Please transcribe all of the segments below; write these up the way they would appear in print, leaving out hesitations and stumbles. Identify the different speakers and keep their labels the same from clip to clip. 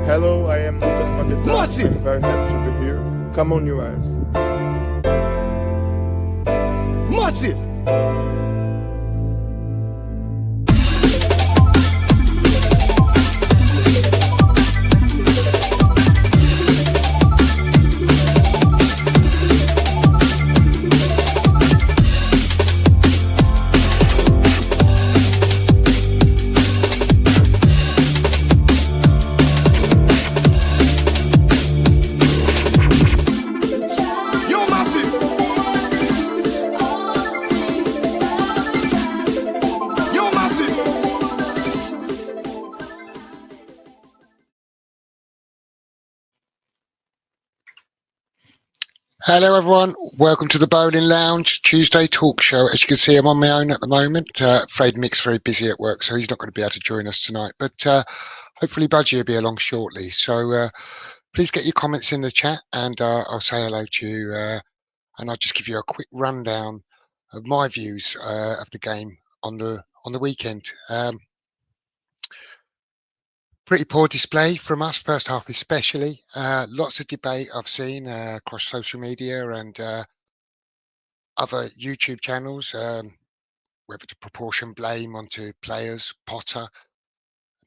Speaker 1: Hello, I am Lucas Paquetá.
Speaker 2: Massive!
Speaker 1: I'm very happy to be here. Come on, you guys.
Speaker 2: Massive!
Speaker 3: Hello everyone, welcome to the Boleyn Lounge Tuesday talk show. As you can see, I'm on my own at the moment. Afraid Mick's very busy at work, so he's not going to be able to join us tonight, but hopefully Budgie will be along shortly. So please get your comments in the chat and I'll say hello to you and I'll just give you a quick rundown of my views of the game on the weekend. Pretty poor display from us, first half especially. Lots of debate I've seen across social media and other YouTube channels, whether to proportion blame onto players, Potter.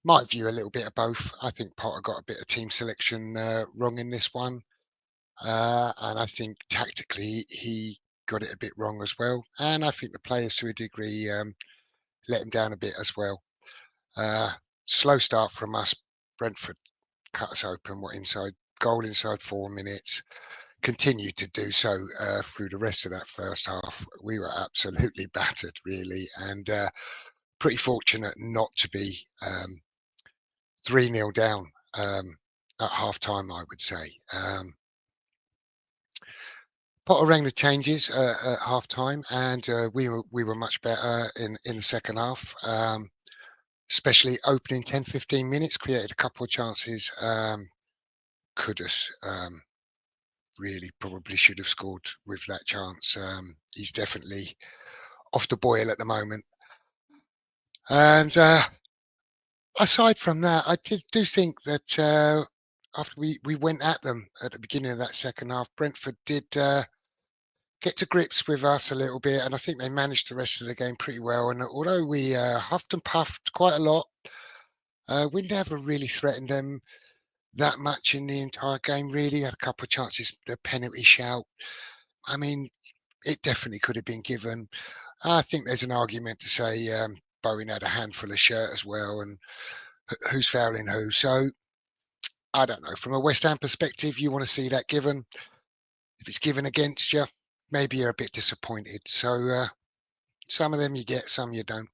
Speaker 3: My view a little bit of both. I think Potter got a bit of team selection wrong in this one. And I think tactically he got it a bit wrong as well. And I think the players to a degree let him down a bit as well. Slow start from us. Brentford cut us open. Goal inside 4 minutes. Continued to do so through the rest of that first half. We were absolutely battered, really, and pretty fortunate not to be 3-0 down at half time, I would say. Potter rang the changes at half time, and we were much better in the second half. Especially opening 10-15 minutes, created a couple of chances. Kudus really probably should have scored with that chance. He's definitely off the boil at the moment. And aside from that, I do think that after we went at them at the beginning of that second half, Brentford did get to grips with us a little bit, and I think they managed the rest of the game pretty well. And although we huffed and puffed quite a lot, we never really threatened them that much in the entire game. Really had a couple of chances, the penalty shout. I mean, it definitely could have been given. I think there's an argument to say Bowen had a handful of shirt as well, and who's fouling who. So I don't know. From a West Ham perspective, you want to see that given. If it's given against you, maybe you're a bit disappointed. So some of them you get, some you don't.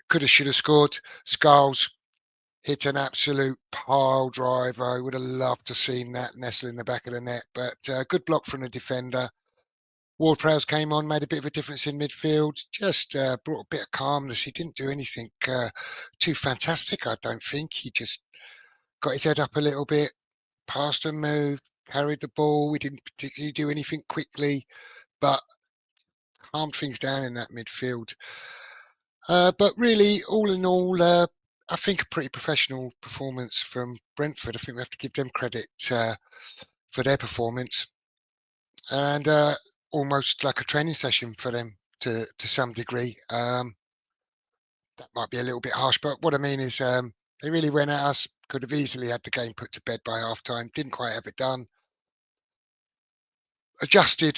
Speaker 3: Could have, should have scored. Skulls hit an absolute pile driver. I would have loved to have seen that nestle in the back of the net, but good block from the defender. Ward-Prowse came on, made a bit of a difference in midfield, just brought a bit of calmness. He didn't do anything too fantastic, I don't think. He just got his head up a little bit, passed and moved, carried the ball. We didn't particularly do anything quickly, but calmed things down in that midfield. But really, all in all, I think a pretty professional performance from Brentford. I think we have to give them credit for their performance. And almost like a training session for them to some degree. That might be a little bit harsh, but what I mean is they really went at us, could have easily had the game put to bed by half time, didn't quite have it done. Adjusted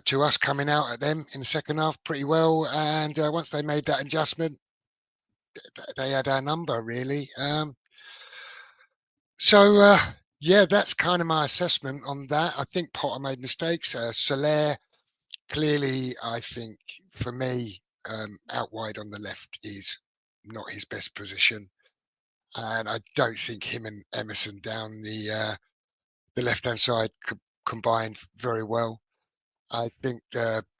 Speaker 3: to us coming out at them in the second half pretty well, and once they made that adjustment, they had our number, really. So yeah, that's kind of my assessment on that. I think Potter made mistakes. Soler, clearly, I think, for me, out wide on the left is not his best position. And I don't think him and Emerson down the left-hand side combined very well. I think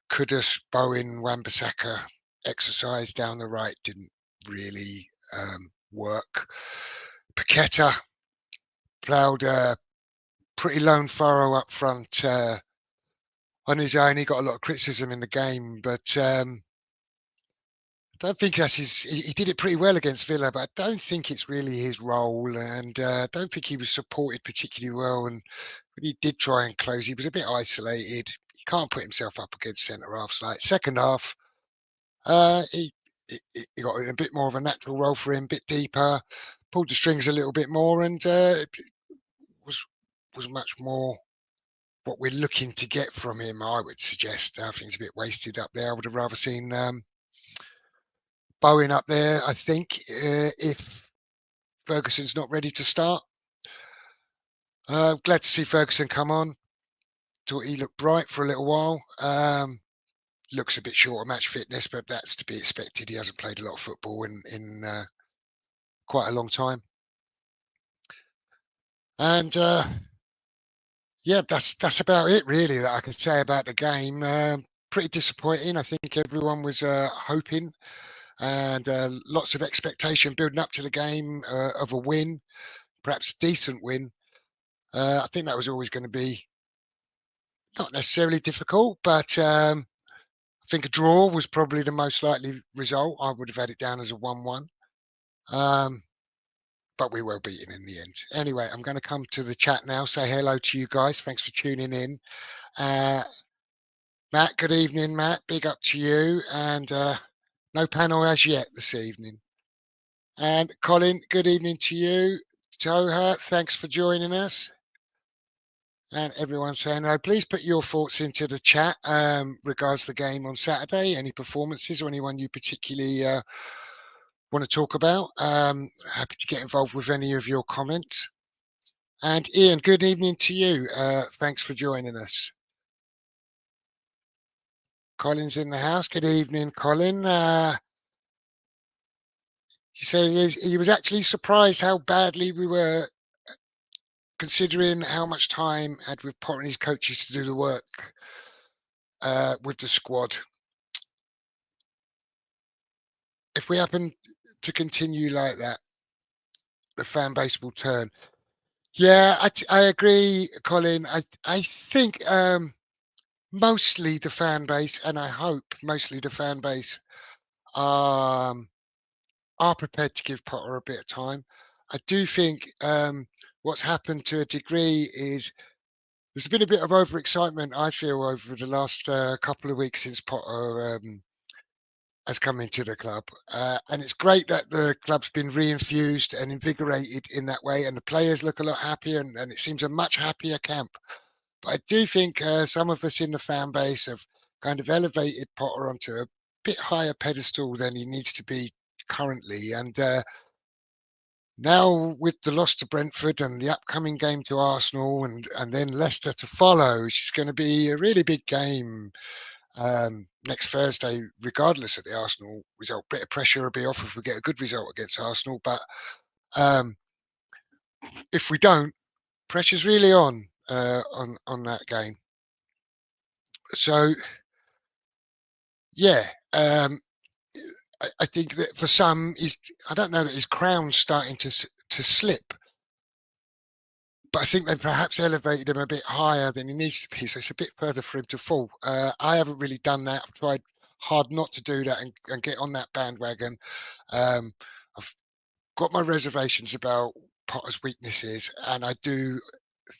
Speaker 3: Kudus, Bowen, Wan-Bissaka exercise down the right didn't really work. Paqueta ploughed a pretty lone furrow up front on his own. He got a lot of criticism in the game, but don't think that's his. He did it pretty well against Villa, but I don't think it's really his role, and I don't think he was supported particularly well. And when he did try and close, he was a bit isolated. He can't put himself up against centre halves. Like second half, he, he got a bit more of a natural role for him, a bit deeper, pulled the strings a little bit more, and was much more what we're looking to get from him. I would suggest. I think he's a bit wasted up there. I would have rather seen Bowen up there. I think if Ferguson's not ready to start. Glad to see Ferguson come on. Thought he looked bright for a little while. Looks a bit short of match fitness, but that's to be expected. He hasn't played a lot of football in quite a long time. And yeah, that's about it really that I can say about the game. Pretty disappointing. I think everyone was hoping and lots of expectation building up to the game of a win, perhaps a decent win. I think that was always going to be not necessarily difficult, but I think a draw was probably the most likely result. I would have had it down as a 1-1. But we were beaten in the end. Anyway, I'm going to come to the chat now. Say hello to you guys. Thanks for tuning in. Matt, good evening, Matt. Big up to you. And no panel as yet this evening. And Colin, good evening to you. Toha, thanks for joining us. And everyone saying hello. Please put your thoughts into the chat regards the game on Saturday. Any performances or anyone you particularly want to talk about? Happy to get involved with any of your comments. And Ian, good evening to you. Thanks for joining us. Colin's in the house. Good evening, Colin. He said he was actually surprised how badly we were, considering how much time had with Potter and his coaches to do the work with the squad. If we happen to continue like that, the fan base will turn. Yeah, I agree, Colin. I think mostly the fan base, and I hope mostly the fan base are prepared to give Potter a bit of time. I do think what's happened to a degree is there's been a bit of overexcitement, I feel, over the last couple of weeks since Potter has come into the club. And it's great that the club's been reinfused and invigorated in that way, and the players look a lot happier, and it seems a much happier camp. But I do think some of us in the fan base have kind of elevated Potter onto a bit higher pedestal than he needs to be currently. And now with the loss to Brentford and the upcoming game to Arsenal and then Leicester to follow, which is going to be a really big game next Thursday, regardless of the Arsenal result. Bit of pressure will be off if we get a good result against Arsenal, but if we don't, pressure's really on that game. So yeah, I think that for some, I don't know that his crown's starting to slip, but I think they perhaps elevated him a bit higher than he needs to be, so it's a bit further for him to fall. I haven't really done that. I've tried hard not to do that and get on that bandwagon. I've got my reservations about Potter's weaknesses, and I do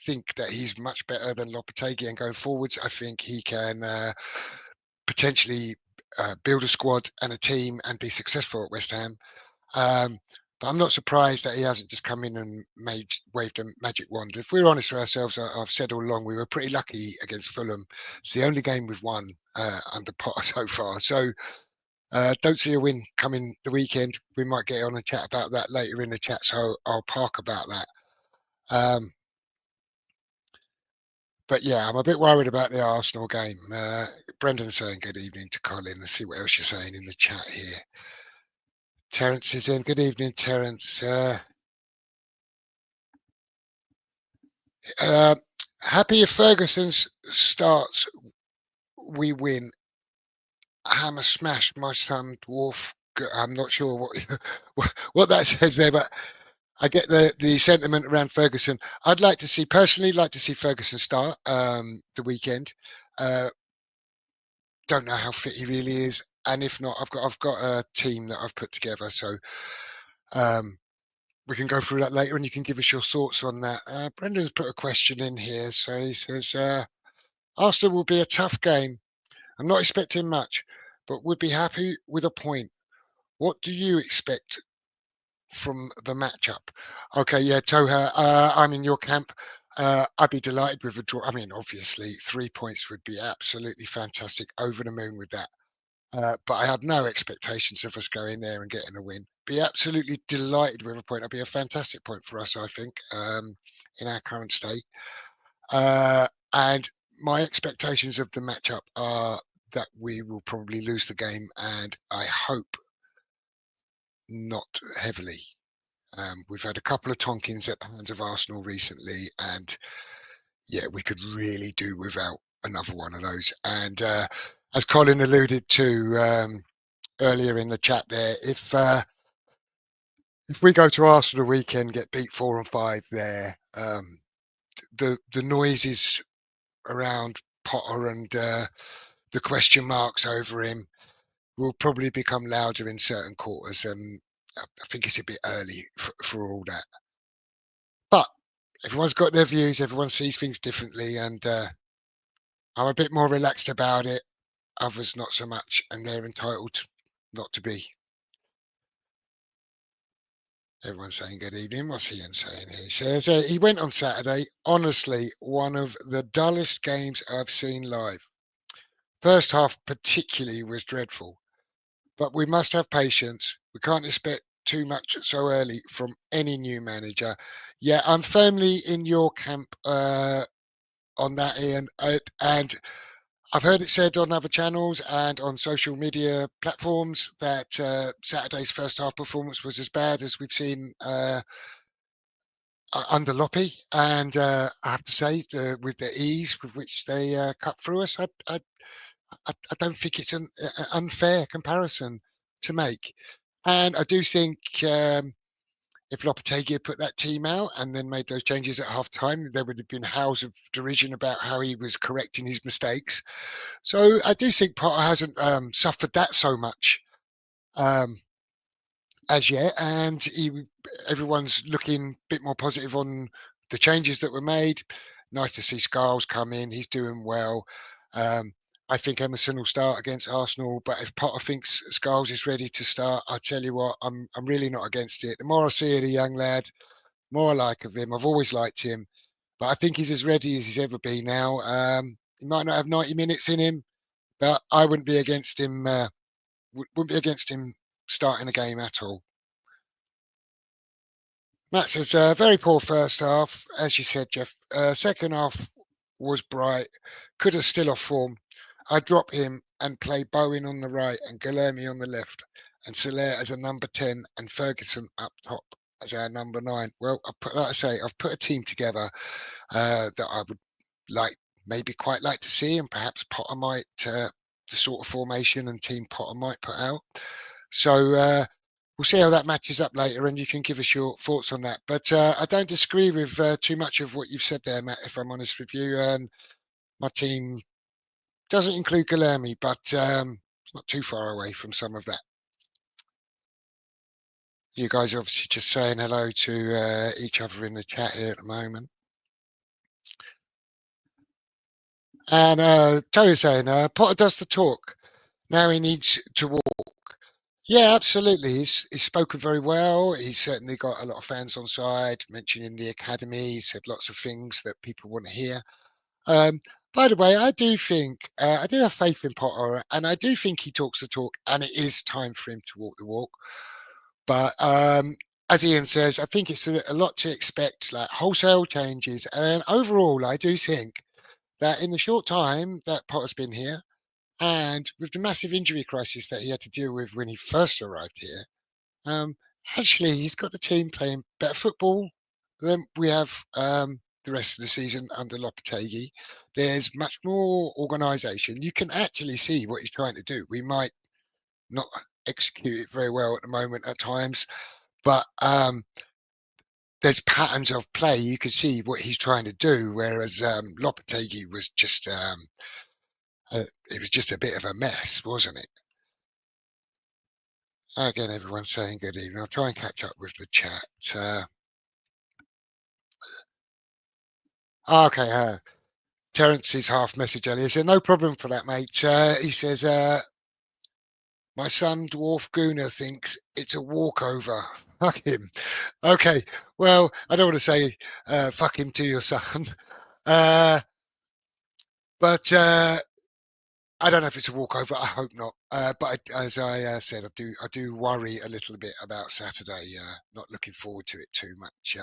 Speaker 3: think that he's much better than Lopetegui, and going forwards, I think he can potentially build a squad and a team and be successful at West Ham. But I'm not surprised that he hasn't just come in and waved a magic wand. If we're honest with ourselves, I've said all along, we were pretty lucky against Fulham. It's the only game we've won under Potter so far. So don't see a win coming the weekend. We might get on and chat about that later in the chat, so I'll park about that. But yeah, I'm a bit worried about the Arsenal game. Brendan's saying good evening to Colin. Let's see what else you're saying in the chat here. Terence is in. Good evening, Terence. Happy if Ferguson starts, we win. Hammer smash, my son dwarf. I'm not sure what that says there, but I get the sentiment around Ferguson. I'd like to see Ferguson start the weekend. Don't know how fit he really is. and if not, I've got a team that I've put together, so we can go through that later, and you can give us your thoughts on that. Brendan's put a question in here, so he says, Arsenal will be a tough game. I'm not expecting much, but would be happy with a point. What do you expect from the matchup? Okay, yeah, Toha, I'm in your camp. I'd be delighted with a draw. I mean, obviously, 3 points would be absolutely fantastic. Over the moon with that. But I have no expectations of us going there and getting a win. Be absolutely delighted with a point. It'd be a fantastic point for us, I think, in our current state. And my expectations of the matchup are that we will probably lose the game, and I hope not heavily. We've had a couple of tonkins at the hands of Arsenal recently, and yeah, we could really do without another one of those. And as Colin alluded to earlier in the chat there, if we go to Arsenal weekend, get beat 4-5 there, the noises around Potter and the question marks over him will probably become louder in certain quarters, and I think it's a bit early for all that. But everyone's got their views, everyone sees things differently, and I'm a bit more relaxed about it. Others not so much, and they're entitled not to be. Everyone's saying good evening. What's Ian saying here? He says he went on Saturday. Honestly, one of the dullest games I've seen live. First half particularly was dreadful, but we must have patience. We can't expect too much so early from any new manager. Yeah, I'm firmly in your camp on that, Ian, and I've heard it said on other channels and on social media platforms that Saturday's first half performance was as bad as we've seen under Loppy. And I have to say, with the ease with which they cut through us, I don't think it's an unfair comparison to make. And I do think if Lopetegui had put that team out and then made those changes at half time, there would have been howls of derision about how he was correcting his mistakes. So I do think Potter hasn't suffered that so much as yet, and everyone's looking a bit more positive on the changes that were made. Nice to see Scarles come in; he's doing well. I think Emerson will start against Arsenal, but if Potter thinks Scarles is ready to start, I tell you what, I'm really not against it. The more I see of the young lad, the more I like of him. I've always liked him, but I think he's as ready as he's ever been now. He might not have 90 minutes in him, but I wouldn't be against him. Wouldn't be against him starting a game at all. Matt says, very poor first half, as you said, Jeff. Second half was bright, could have still off form. I'd drop him and play Bowen on the right and Guilherme on the left, and Soler as a number 10 and Ferguson up top as our number 9. Well, like I say, I've put a team together that I would maybe quite like to see, and perhaps Potter might, the sort of formation and team Potter might put out. So we'll see how that matches up later, and you can give us your thoughts on that. But I don't disagree with too much of what you've said there, Matt, if I'm honest with you. My team doesn't include Guilherme, but not too far away from some of that. You guys are obviously just saying hello to each other in the chat here at the moment. And Tony's saying, Potter does the talk. Now he needs to walk. Yeah, absolutely. He's spoken very well. He's certainly got a lot of fans on side, mentioning the academy. He said lots of things that people want to hear. By the way, I do think, I do have faith in Potter, and I do think he talks the talk, and it is time for him to walk the walk. But as Ian says, I think it's a lot to expect, like wholesale changes. And overall, I do think that in the short time that Potter's been here, and with the massive injury crisis that he had to deal with when he first arrived here, actually, he's got the team playing better football than we have the rest of the season under Lopetegui. There's much more organisation. You can actually see what he's trying to do. We might not execute it very well at the moment at times, but there's patterns of play. You can see what he's trying to do, whereas Lopetegui was just it was just a bit of a mess, wasn't it? Again, everyone's saying good evening. I'll try and catch up with the chat. Okay, Terence's half message earlier said, no problem for that, mate. He says, my son, Dwarf Gooner, thinks it's a walkover. Fuck him. Okay, well, I don't want to say fuck him to your son. But I don't know if it's a walkover. I hope not. But as I said, I do worry a little bit about Saturday. Not looking forward to it too much.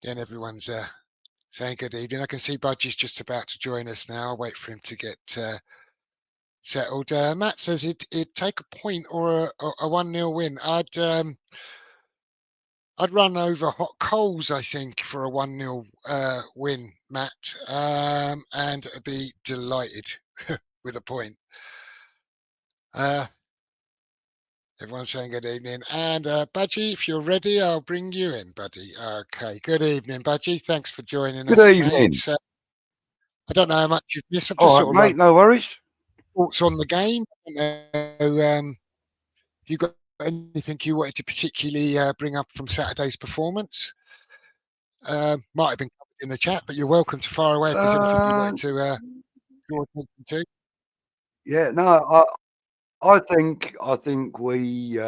Speaker 3: Again, everyone's saying good evening. I can see Budgie's just about to join us now. I'll wait for him to get settled. Matt says it'd take a point or a 1-0 win. I'd run over hot coals, I think, for a 1-0 win, Matt, and I'd be delighted with a point. Everyone's saying good evening. And Budgie, if you're ready, I'll bring you in, buddy. Okay, good evening, Budgie. Thanks for joining
Speaker 4: Good
Speaker 3: us,
Speaker 4: evening.
Speaker 3: mate. I don't know how much you've missed. I've
Speaker 4: All
Speaker 3: just
Speaker 4: right,
Speaker 3: sort of
Speaker 4: mate,
Speaker 3: run
Speaker 4: no worries.
Speaker 3: thoughts on the game. You got anything you wanted to particularly bring up from Saturday's performance? Might have been covered in the chat, but you're welcome to fire away if there's anything you wanted to draw attention to.
Speaker 4: Yeah, no, I think we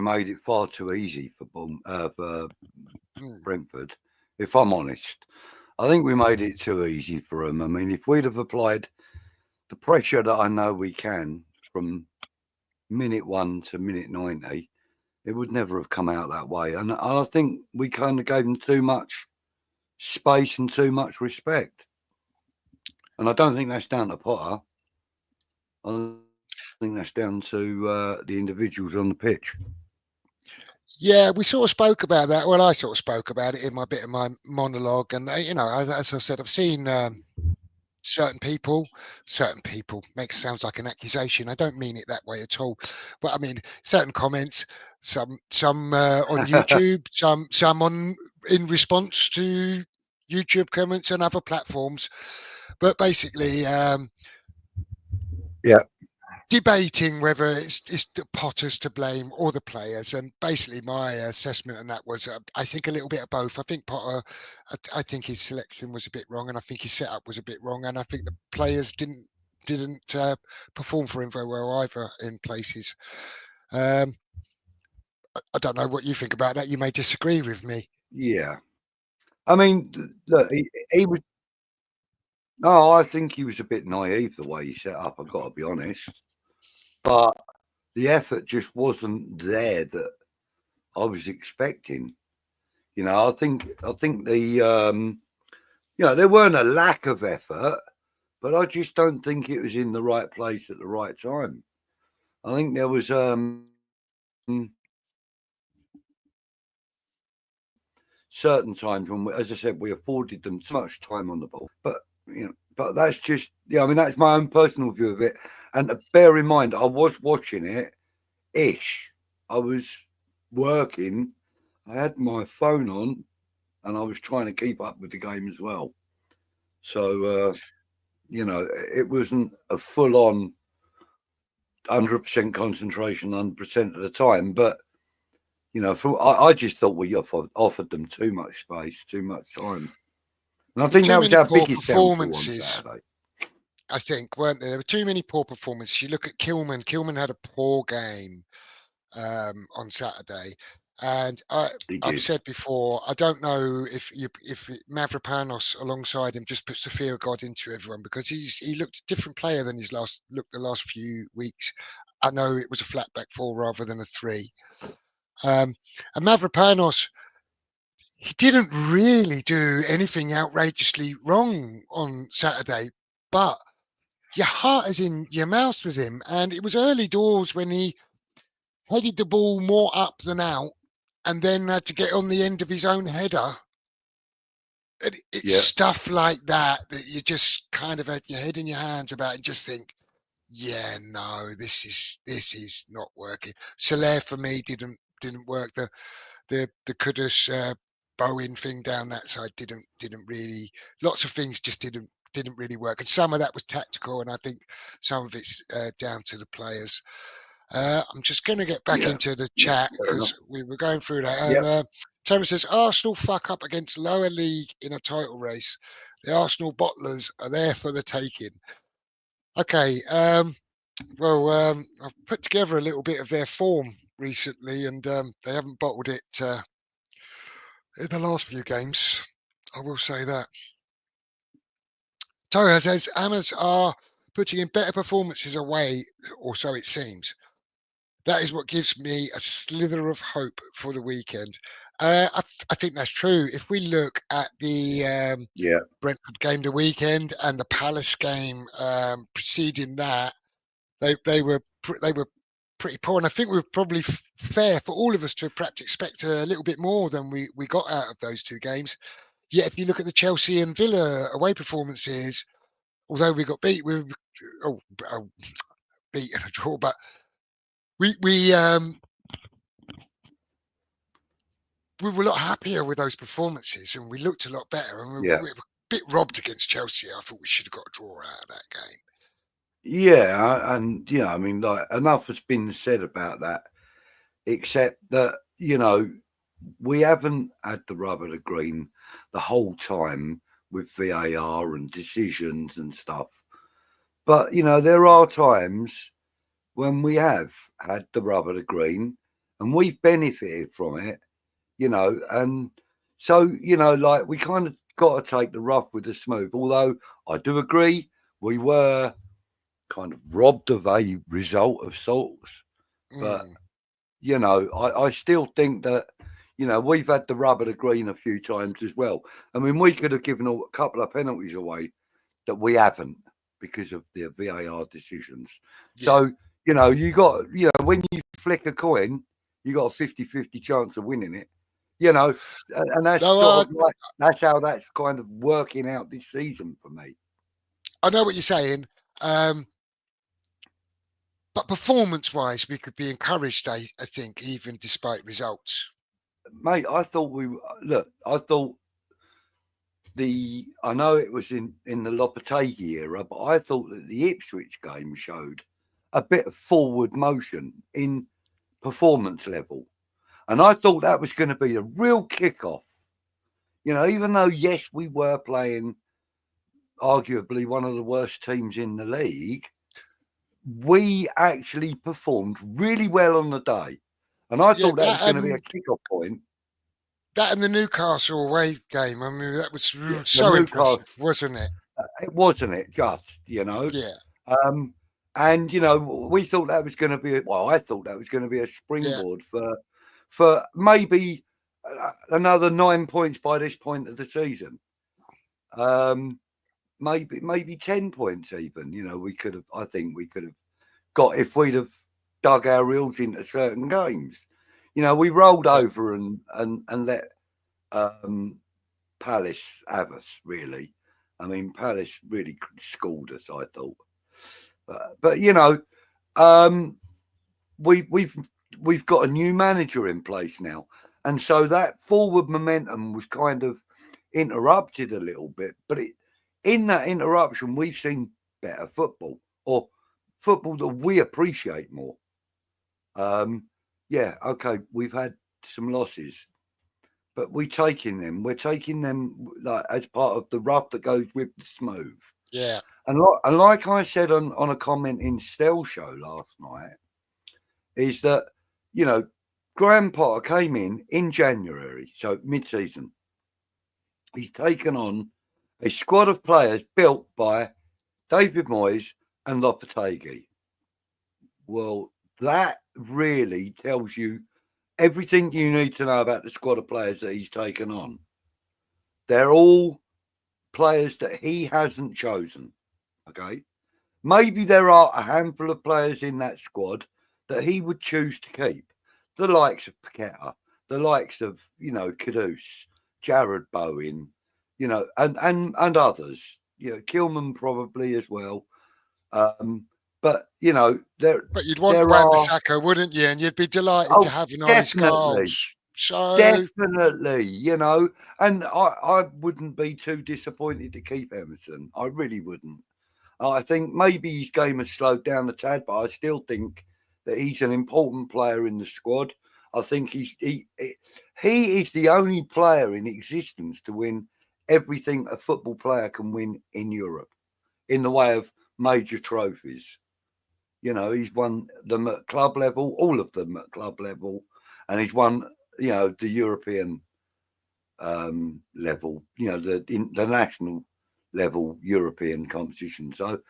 Speaker 4: made it far too easy for Brentford. If I'm honest, I think we made it too easy for them. I mean, if we'd have applied the pressure that I know we can from minute 1 to minute 90, it would never have come out that way. And I think we kind of gave them too much space and too much respect. And I don't think that's down to Potter. I think that's down to the individuals on the pitch.
Speaker 3: Yeah, we sort of spoke about that. Well, I sort of spoke about it in my bit of my monologue, and as I said, I've seen certain people makes sounds like an accusation. I don't mean it that way at all, but I mean certain comments, some on YouTube, some on in response to YouTube comments and other platforms, but basically,
Speaker 4: yeah.
Speaker 3: Debating whether it's the Potters to blame or the players, and basically my assessment on that was I think a little bit of both. I think Potter, I think his selection was a bit wrong, and I think his setup was a bit wrong, and I think the players didn't perform for him very well either in places. I don't know what you think about that. You may disagree with me.
Speaker 4: Yeah, I mean, look, he was. No, I think he was a bit naive the way he set up. I've got to be honest, but the effort just wasn't there that I was expecting. I think the there weren't a lack of effort, but I just don't think it was in the right place at the right time. I think there was certain times when, as I said, we afforded them too much time on the ball. But but that's just I mean that's my own personal view of it. And bear in mind, I was watching it ish. I was working. I had my phone on, and I was trying to keep up with the game as well. So it wasn't a full on 100% concentration 100% of the time, but I just thought we offered them too much space, too much time, and I think that was our biggest downfall on Saturday.
Speaker 3: I think, weren't there? There were too many poor performances. You look at Kilman. Kilman had a poor game on Saturday, and I've said before, I don't know if Mavropanos alongside him just puts the fear of God into everyone, because he looked a different player than he's looked the last few weeks. I know it was a flat back 4 rather than a 3. And Mavropanos, he didn't really do anything outrageously wrong on Saturday, but your heart is in your mouth with him. And it was early doors when he headed the ball more up than out, and then had to get on the end of his own header. It's stuff like that you just kind of had your head in your hands about and just think, yeah, no, this is not working. Soler for me didn't work. The Kudus Bowen thing down that side didn't really. Lots of things just didn't really work, and some of that was tactical, and I think some of it's down to the players. I'm just going to get back
Speaker 4: Yeah.
Speaker 3: into the
Speaker 4: Yeah,
Speaker 3: chat
Speaker 4: fair enough.
Speaker 3: because we were going through that.
Speaker 4: Yep.
Speaker 3: And Terry says Arsenal fuck up against lower league in a title race. The Arsenal bottlers are there for the taking. Okay. I've put together a little bit of their form recently, and they haven't bottled it in the last few games. I will say that. Torres says Hammers are putting in better performances away, or so it seems. That is what gives me a slither of hope for the weekend. I think that's true. If we look at the
Speaker 4: Yeah.
Speaker 3: Brentford game the weekend and the Palace game preceding that, they were pretty poor, and I think we were probably fair for all of us to perhaps expect a little bit more than we got out of those two games. Yet, if you look at the Chelsea and Villa away performances, although we got beat, beat and a draw, but we were a lot happier with those performances, and we looked a lot better, and we
Speaker 4: Yeah.
Speaker 3: were a bit robbed against Chelsea. I thought we should have got a draw out of that game.
Speaker 4: Yeah, and I mean, like, enough has been said about that, except that we haven't had the rub of the green the whole time with VAR and decisions and stuff. But there are times when we have had the rub of the green, and we've benefited from it. And so like, we kind of got to take the rough with the smooth. Although I do agree, we were kind of robbed of a result of sorts. But I still think that we've had the rub of the green a few times as well. I mean, we could have given a couple of penalties away that we haven't because of the VAR decisions. So you got when you flick a coin, you got a 50-50 chance of winning it. And that's sort of like, that's how that's kind of working out this season for me.
Speaker 3: I know what you're saying. But performance-wise, we could be encouraged, I think, even despite results.
Speaker 4: Mate, I thought I know it was in the Lopetegui era, but I thought that the Ipswich game showed a bit of forward motion in performance level. And I thought that was going to be a real kickoff. Even though, yes, we were playing arguably one of the worst teams in the league, we actually performed really well on the day. And I thought that was going to be a kickoff point.
Speaker 3: That and the Newcastle away game, I mean, that was so
Speaker 4: Newcastle,
Speaker 3: impressive, wasn't it?
Speaker 4: It wasn't it, just,
Speaker 3: Yeah.
Speaker 4: And we thought that was going to be I thought that was going to be a springboard for maybe another 9 points by this point of the season. Maybe 10 points even. We could have. I think we could have got if we'd have dug our heels into certain games. We rolled over and let Palace have us. Really, I mean, Palace really schooled us, I thought. But we've got a new manager in place now, and so that forward momentum was kind of interrupted a little bit. But in that interruption, we've seen better football, or football that we appreciate more. Okay, we've had some losses, but we're taking them. We're taking them like as part of the rough that goes with the smooth.
Speaker 3: Yeah.
Speaker 4: And like I said on a comment in Stell's show last night, is that, Graham Potter came in January, so mid-season. He's taken on a squad of players built by David Moyes and Lopetegui. Well, that really tells you everything you need to know about the squad of players that he's taken on. They're all players that he hasn't chosen. Okay. Maybe there are a handful of players in that squad that he would choose to keep. The likes of Paqueta, the likes of, Kudus, Jared Bowen, and others. Kilman probably as well. But you'd want
Speaker 3: Wan-Bissaka, wouldn't you? And you'd be delighted to have him on his goals. So
Speaker 4: definitely, and I wouldn't be too disappointed to keep Emerson. I really wouldn't. I think maybe his game has slowed down a tad, but I still think that he's an important player in the squad. I think he is the only player in existence to win everything a football player can win in Europe in the way of major trophies. You know, he's won them at club level, all of them at club level, and he's won, you know, the European level, you know, the national level European competition. So,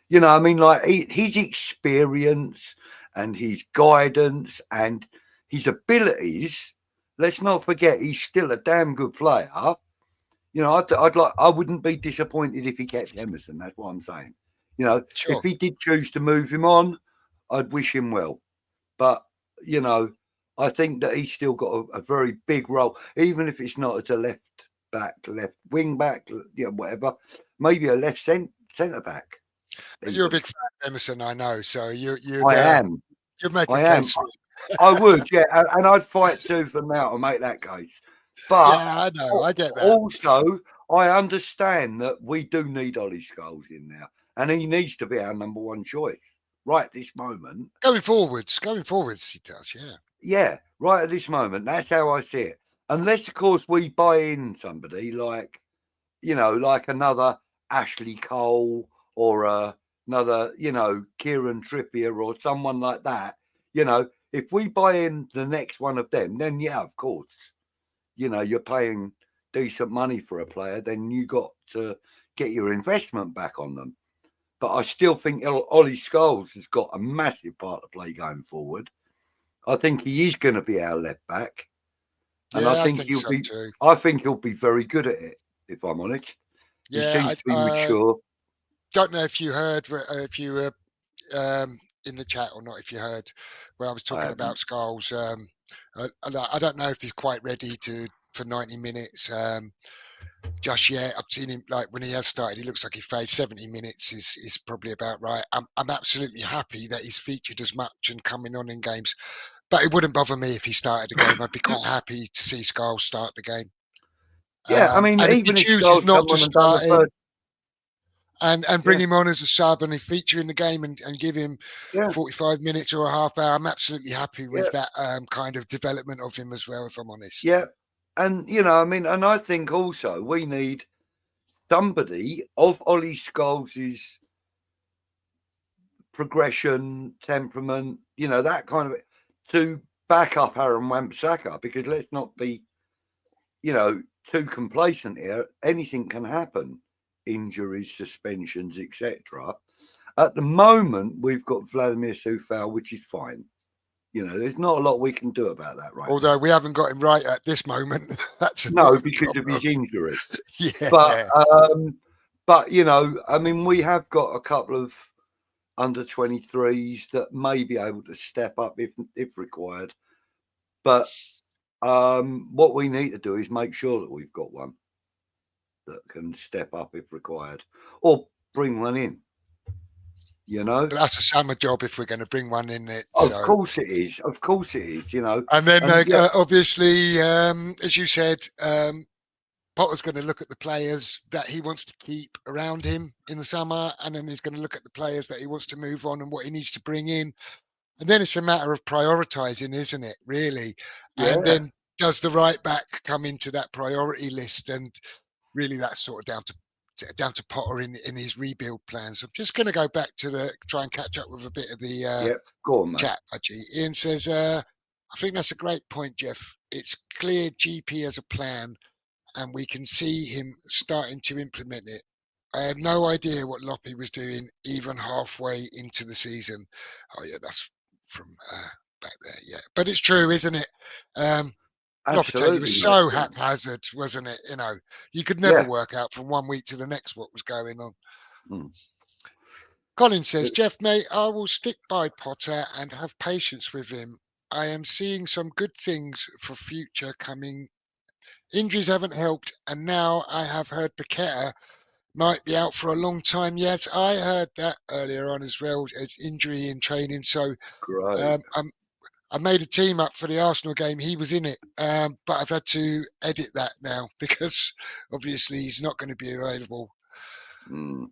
Speaker 4: you know, I mean, like his experience and his guidance and his abilities. Let's not forget, he's still a damn good player. You know, I wouldn't be disappointed if he kept Emerson. That's what I'm saying. You know,
Speaker 3: Sure.
Speaker 4: if he did choose to move him on, I'd wish him well. But you know, I think that he's still got a very big role, even if it's not as a left back, left wing back, you know, whatever. Maybe a left centre back.
Speaker 3: But you're a
Speaker 4: Even.
Speaker 3: big fan of Emerson, I know. So you'd
Speaker 4: I am.
Speaker 3: make a
Speaker 4: I am.
Speaker 3: case for it.
Speaker 4: I would, yeah, and I'd fight tooth and nail to make that case. But
Speaker 3: Yeah, I know. I get that.
Speaker 4: also, I understand that we do need Ollie Scholes in there, and he needs to be our number one choice right this moment.
Speaker 3: Going forwards, he does. Yeah.
Speaker 4: Yeah, right at this moment. That's how I see it. Unless, of course, we buy in somebody like, you know, like another Ashley Cole or another, you know, Kieran Trippier or someone like that. You know, if we buy in the next one of them, then yeah, of course, you know, you're paying decent money for a player, then you got to get your investment back on them. But I still think Ollie Scholes has got a massive part to play going forward. I think he is going to be our left back, and
Speaker 3: Yeah,
Speaker 4: I think he'll
Speaker 3: so
Speaker 4: be.
Speaker 3: too.
Speaker 4: I think he'll be very good at it. If I'm honest, he
Speaker 3: Yeah,
Speaker 4: seems to be mature.
Speaker 3: don't know if you heard if you were in the chat or not. If you heard where I was
Speaker 4: I
Speaker 3: talking about
Speaker 4: haven't.
Speaker 3: Scholes, I don't know if he's quite ready for 90 minutes. Just yet. I've seen him like when he has started. He looks like he faced 70 minutes is probably about right. I'm absolutely happy that he's featured as much and coming on in games, but it wouldn't bother me if he started the game. I'd be quite happy to see Scholes start the game.
Speaker 4: Yeah, I mean,
Speaker 3: And if he
Speaker 4: even if
Speaker 3: chooses
Speaker 4: Scholes
Speaker 3: not
Speaker 4: come
Speaker 3: to
Speaker 4: on and done the
Speaker 3: start him
Speaker 4: first,
Speaker 3: and bring
Speaker 4: yeah,
Speaker 3: him on as a sub and he feature in the game and give him
Speaker 4: yeah,
Speaker 3: 45 minutes or a half hour, I'm absolutely happy
Speaker 4: yeah,
Speaker 3: with that kind of development of him as well, if I'm honest.
Speaker 4: yeah, and you know, I mean, and I think also we need somebody of Ollie Scholes' progression, temperament, you know, that kind of to back up Aaron Wan-Bissaka, because let's not be, you know, too complacent here. Anything can happen, injuries, suspensions, etc. At the moment, we've got Vladimir Sufal, which is fine. You know, there's not a lot we can do about that right
Speaker 3: Although
Speaker 4: now.
Speaker 3: we haven't got him right at this moment. That's a bit
Speaker 4: No,
Speaker 3: of a
Speaker 4: because of
Speaker 3: problem.
Speaker 4: his injury. But
Speaker 3: Yeah.
Speaker 4: but you know, I mean, we have got a couple of under 23s that may be able to step up if required. But what we need to do is make sure that we've got one that can step up if required, or bring one in. You know,
Speaker 3: But that's a summer job if we're going to bring one in it.
Speaker 4: of
Speaker 3: So,
Speaker 4: course it is. Of course it is. You know,
Speaker 3: and then
Speaker 4: and yeah,
Speaker 3: obviously, as you said, Potter's going to look at the players that he wants to keep around him in the summer, and then he's going to look at the players that he wants to move on and what he needs to bring in. And then it's a matter of prioritizing, isn't it? Really? And
Speaker 4: yeah,
Speaker 3: then does the right back come into that priority list? And really, that's sort of down to Potter in his rebuild plans. I'm just going to go back to try and catch up with a bit of the
Speaker 4: yeah. Go on, mate.
Speaker 3: chat. Actually, Ian says, I think that's a great point, Jeff. It's clear GP has a plan, and we can see him starting to implement it. I had no idea what Loppy was doing even halfway into the season. Oh yeah, that's from back there. Yeah, but it's true, isn't it? Lopetegui was
Speaker 4: Absolutely, mate.
Speaker 3: so
Speaker 4: Yeah,
Speaker 3: haphazard, wasn't it? You know, you could never
Speaker 4: yeah.
Speaker 3: work out from one week to the next what was going on.
Speaker 4: Hmm.
Speaker 3: Colin says, Jeff, mate, I will stick by Potter and have patience with him. I am seeing some good things for future coming. Injuries haven't helped, and now I have heard Paqueta might be out for a long time. Yes, I heard that earlier on as well, injury in training. So
Speaker 4: Great.
Speaker 3: I made a team up for the Arsenal game. He was in it, but I've had to edit that now because obviously he's not going to be available.
Speaker 4: Hmm.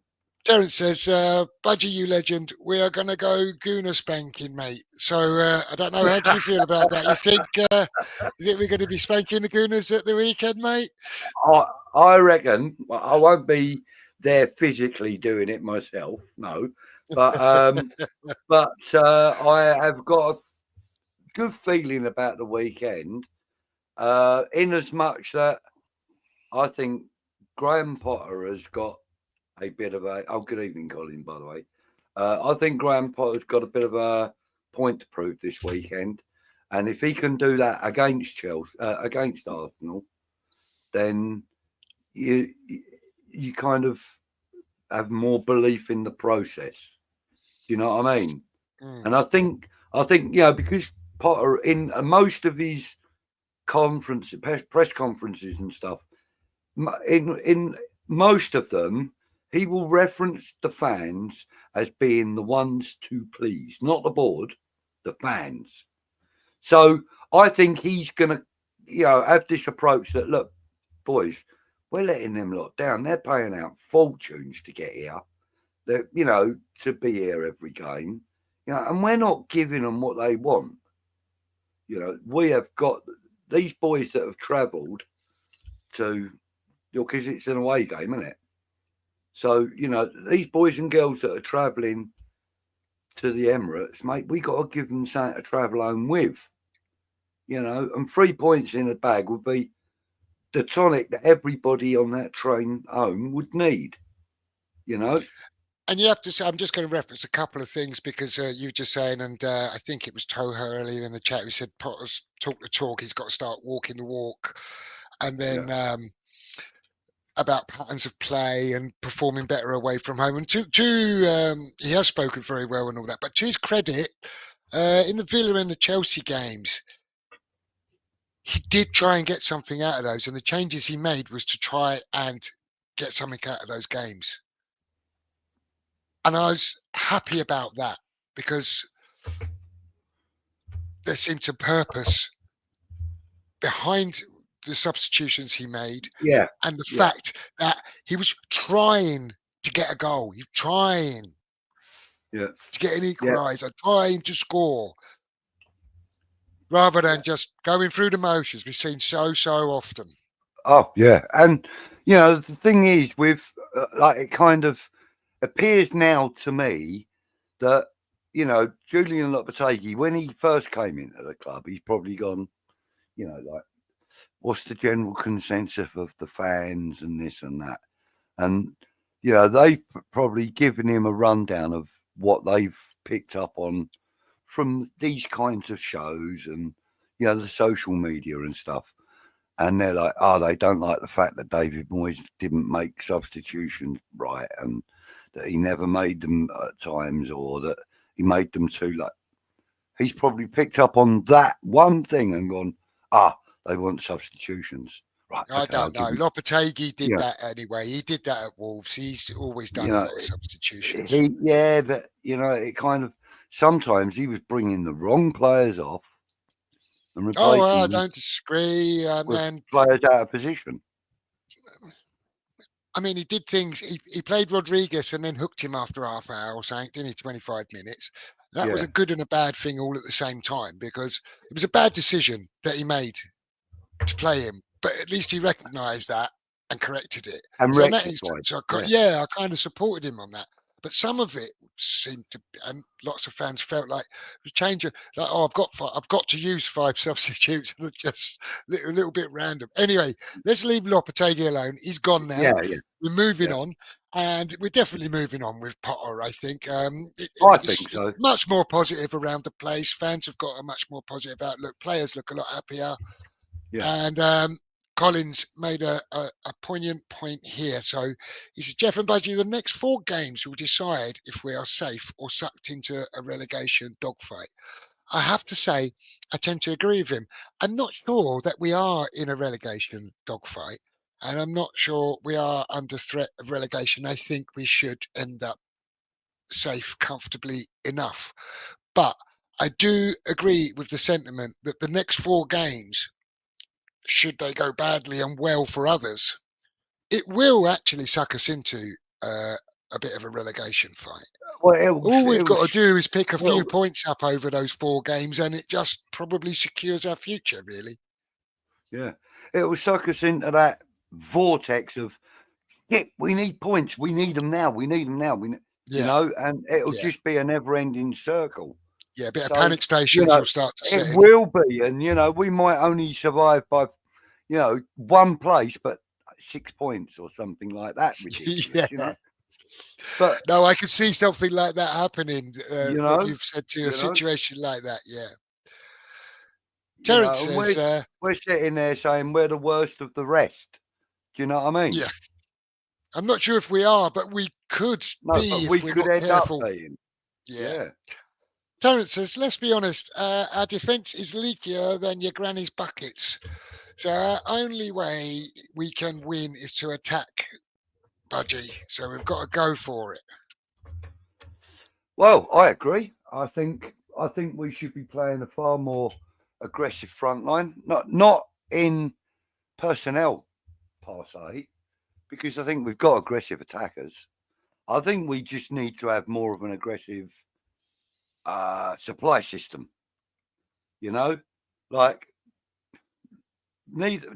Speaker 3: Terence says, Budgie, you legend, we are going to go Gooner spanking, mate. So I don't know, how do you feel about that? You think we're going to be spanking the Gooners at the weekend, mate?
Speaker 4: I reckon I won't be there physically doing it myself, no. But I have got a good feeling about the weekend, in as much that I think Graham Potter has got a bit of a. Oh, good evening, Colin, by the way. I think Graham Potter's got a bit of a point to prove this weekend. And if he can do that against Chelsea, against Arsenal, then you kind of have more belief in the process. Do you know what I mean? And I think because Potter in most of his press conferences and stuff, in most of them, he will reference the fans as being the ones to please, not the board, the fans. So I think he's going to, have this approach that, look, boys, we're letting them lot down. They're paying out fortunes to get here. They're, to be here every game. And we're not giving them what they want. We have got these boys that have travelled to, because it's an away game, isn't it? So, these boys and girls that are travelling to the Emirates, mate, we got to give them something to travel home with. And 3 points in a bag would be the tonic that everybody on that train home would need,
Speaker 3: And you have to say, I'm just going to reference a couple of things because you were just saying, and I think it was Toho earlier in the chat who said Potter's talk the talk, he's got to start walking the walk. And then about patterns of play and performing better away from home. And he has spoken very well and all that. But to his credit, in the Villa and the Chelsea games, he did try and get something out of those. And the changes he made was to try and get something out of those games. And I was happy about that because there seemed some purpose behind the substitutions he made, and the fact that he was trying to get a goal, he's trying to get an equaliser, trying to score, rather than just going through the motions. We've seen so often.
Speaker 4: Oh yeah, and the thing is, with it kind of appears now to me that Julian Lopetegui, when he first came into the club, he's probably gone, what's the general consensus of the fans and this and that? And, they've probably given him a rundown of what they've picked up on from these kinds of shows and, the social media and stuff. And they're like, they don't like the fact that David Moyes didn't make substitutions right and that he never made them at times or that he made them too late. He's probably picked up on that one thing and gone, they want substitutions. Right,
Speaker 3: I don't know. Lopetegui did that anyway. He did that at Wolves. He's always done a lot of substitutions.
Speaker 4: But it kind of sometimes he was bringing the wrong players off and replacing
Speaker 3: I don't disagree.
Speaker 4: with players out of position.
Speaker 3: I mean, he did things. He played Rodriguez and then hooked him after half hour or something, didn't he? 25 minutes. That was a good and a bad thing all at the same time because it was a bad decision that he made to play him, but at least he recognised that and corrected it.
Speaker 4: And
Speaker 3: so in that instance, I kind of supported him on that. But some of it seemed to, and lots of fans felt like the change of like, I've got to use 5 substitutes, and just a little bit random. Anyway, let's leave Lopetegui alone. He's gone now.
Speaker 4: Yeah.
Speaker 3: We're moving on, and we're definitely moving on with Potter. I think.
Speaker 4: I think so.
Speaker 3: Much more positive around the place. Fans have got a much more positive outlook. Players look a lot happier. Yeah. And Collins made a poignant point here. So he says, Jeff and Budgie, the next 4 games will decide if we are safe or sucked into a relegation dogfight. I have to say, I tend to agree with him. I'm not sure that we are in a relegation dogfight, and I'm not sure we are under threat of relegation. I think we should end up safe comfortably enough. But I do agree with the sentiment that the next 4 games, should they go badly and well for others, it will actually suck us into a a bit of a relegation fight.
Speaker 4: Well,
Speaker 3: All we've got to do is pick a few
Speaker 4: well,
Speaker 3: points up over those 4 games, and it just probably secures our future, really.
Speaker 4: yeah, it will suck us into that vortex of, yeah, we need points. We need them now. We need them now. You
Speaker 3: Yeah,
Speaker 4: know, and it'll
Speaker 3: yeah,
Speaker 4: just be a never-ending circle.
Speaker 3: yeah. A bit of
Speaker 4: So,
Speaker 3: panic
Speaker 4: you
Speaker 3: stations
Speaker 4: know,
Speaker 3: will start to
Speaker 4: it
Speaker 3: set in.
Speaker 4: will be, and you know, we might only survive by, you know, 1 place, but 6 points or something like that. Ridiculous,
Speaker 3: Yeah.
Speaker 4: you know. But
Speaker 3: No, I could see something like that happening.
Speaker 4: you
Speaker 3: What
Speaker 4: know,
Speaker 3: you've said to a
Speaker 4: you know,
Speaker 3: situation like that, yeah.
Speaker 4: you
Speaker 3: Terence
Speaker 4: know, and
Speaker 3: says,
Speaker 4: we're sitting there saying we're the worst of the rest. Do you know what I mean?
Speaker 3: yeah, I'm not sure if we are, but we could
Speaker 4: No, but
Speaker 3: be
Speaker 4: we
Speaker 3: if we're
Speaker 4: could
Speaker 3: not
Speaker 4: end up
Speaker 3: careful.
Speaker 4: being.
Speaker 3: Yeah.
Speaker 4: Yeah.
Speaker 3: Terence says, let's be honest, our defence is leakier than your granny's buckets. So our only way we can win is to attack, Budgie. So we've got to go for it.
Speaker 4: Well, I agree. I think we should be playing a far more aggressive front line. Not in personnel per se, because I think we've got aggressive attackers. I think we just need to have more of an aggressive supply system. You know, like,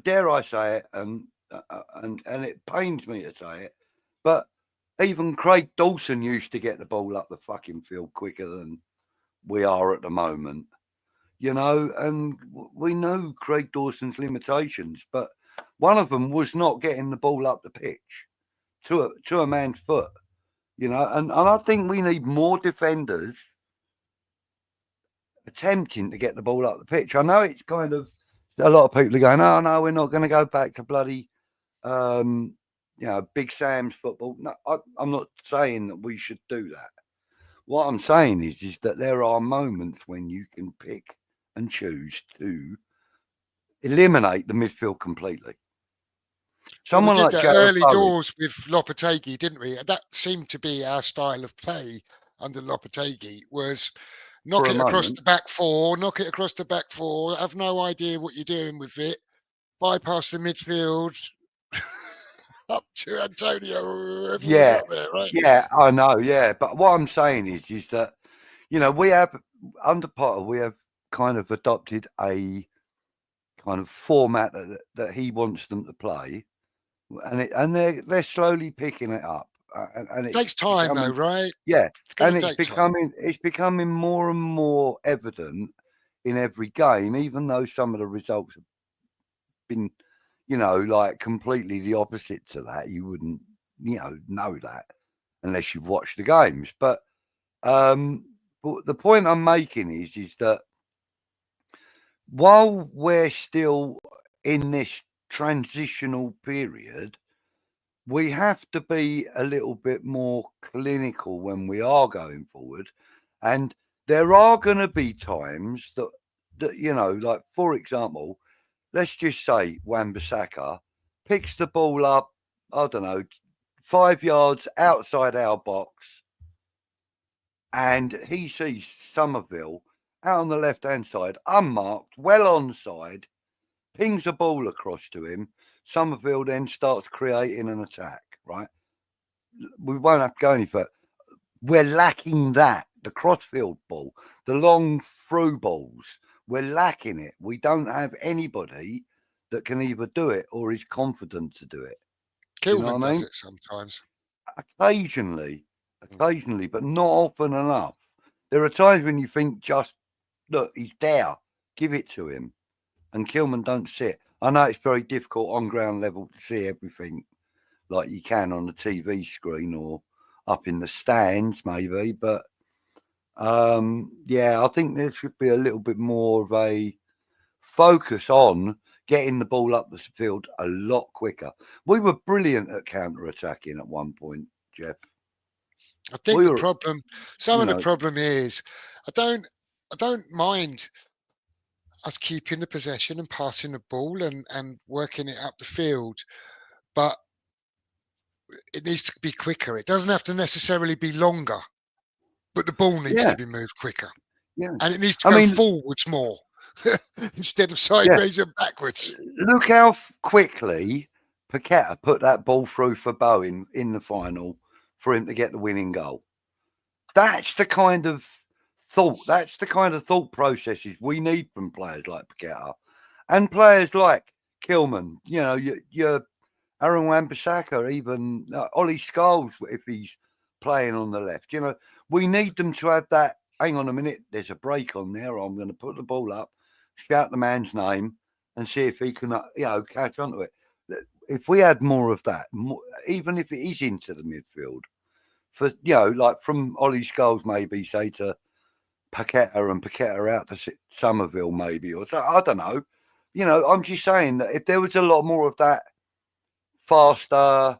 Speaker 4: dare I say it, and it pains me to say it, but even Craig Dawson used to get the ball up the fucking field quicker than we are at the moment. You know, and we know Craig Dawson's limitations, but one of them was not getting the ball up the pitch to a man's foot. You know, and I think we need more defenders attempting to get the ball up the pitch. I know it's kind of, a lot of people are going, oh no, we're not going to go back to bloody, you know, Big Sam's football. No, I'm not saying that we should do that. What I'm saying is that there are moments when you can pick and choose to eliminate the midfield completely.
Speaker 3: Well, we
Speaker 4: Someone
Speaker 3: did
Speaker 4: like
Speaker 3: that
Speaker 4: Jared
Speaker 3: early
Speaker 4: Bowen,
Speaker 3: doors with Lopetegui, didn't we? And that seemed to be our style of play under Lopetegui, was knock
Speaker 4: for a
Speaker 3: it across
Speaker 4: moment,
Speaker 3: the back 4, knock it across the back 4, have no idea what you're doing with it, bypass the midfield, up to Antonio, whoever was
Speaker 4: yeah,
Speaker 3: up there, right?
Speaker 4: yeah, I know, yeah. But what I'm saying is that, you know, we have, under Potter, we have kind of adopted a kind of format that he wants them to play, and they're slowly picking it up, and
Speaker 3: It
Speaker 4: it's
Speaker 3: takes time though,
Speaker 4: becoming,
Speaker 3: right?
Speaker 4: yeah,
Speaker 3: It's going
Speaker 4: and
Speaker 3: to take time.
Speaker 4: it's becoming more and more evident in every game, even though some of the results have been, you know, like completely the opposite to that. You wouldn't, you know that unless you've watched the games. But the point I'm making is that while we're still in this transitional period, we have to be a little bit more clinical when we are going forward. And there are going to be times that, you know, like, for example, let's just say Wan-Bissaka picks the ball up, I don't know, 5 yards outside our box, and he sees Somerville out on the left-hand side, unmarked, well onside, pings a ball across to him. Somerville then starts creating an attack, right? We won't have to go any further. We're lacking that. The crossfield ball, the long through balls, we're lacking it. We don't have anybody that can either do it or is confident to do it. Do you know
Speaker 3: Kilman
Speaker 4: what I
Speaker 3: does
Speaker 4: mean?
Speaker 3: it sometimes.
Speaker 4: Occasionally, but not often enough. There are times when you think, just look, he's there, give it to him. And Kilman don't sit. I know it's very difficult on ground level to see everything like you can on the TV screen or up in the stands, maybe. But yeah, I think there should be a little bit more of a focus on getting the ball up the field a lot quicker. We were brilliant at counter-attacking at one point, Jeff.
Speaker 3: I think
Speaker 4: We
Speaker 3: the
Speaker 4: were,
Speaker 3: problem, some
Speaker 4: you
Speaker 3: of the
Speaker 4: know,
Speaker 3: problem is, I don't mind us keeping the possession and passing the ball and working it up the field, but it needs to be quicker. It doesn't have to necessarily be longer, but the ball needs
Speaker 4: yeah,
Speaker 3: to be moved quicker,
Speaker 4: yeah.
Speaker 3: and it needs to
Speaker 4: I
Speaker 3: go
Speaker 4: mean,
Speaker 3: forwards more instead of
Speaker 4: yeah.
Speaker 3: sideways and backwards.
Speaker 4: Look how quickly Paqueta put that ball through for Bowen in the final for him to get the winning goal. That's the kind of thought processes we need from players like Paqueta and players like Kilman. You know, your Aaron Wan-Bissaka, even Ollie Scholes, if he's playing on the left. You know, we need them to have that. Hang on a minute, there's a break on there. I'm going to put the ball up, shout the man's name, and see if he can, catch onto it. If we had more of that, even if it is into the midfield, like from Ollie Scholes, maybe say to Paqueta and Paqueta out to Somerville, maybe, or so. I don't know. You know, I'm just saying that if there was a lot more of that faster,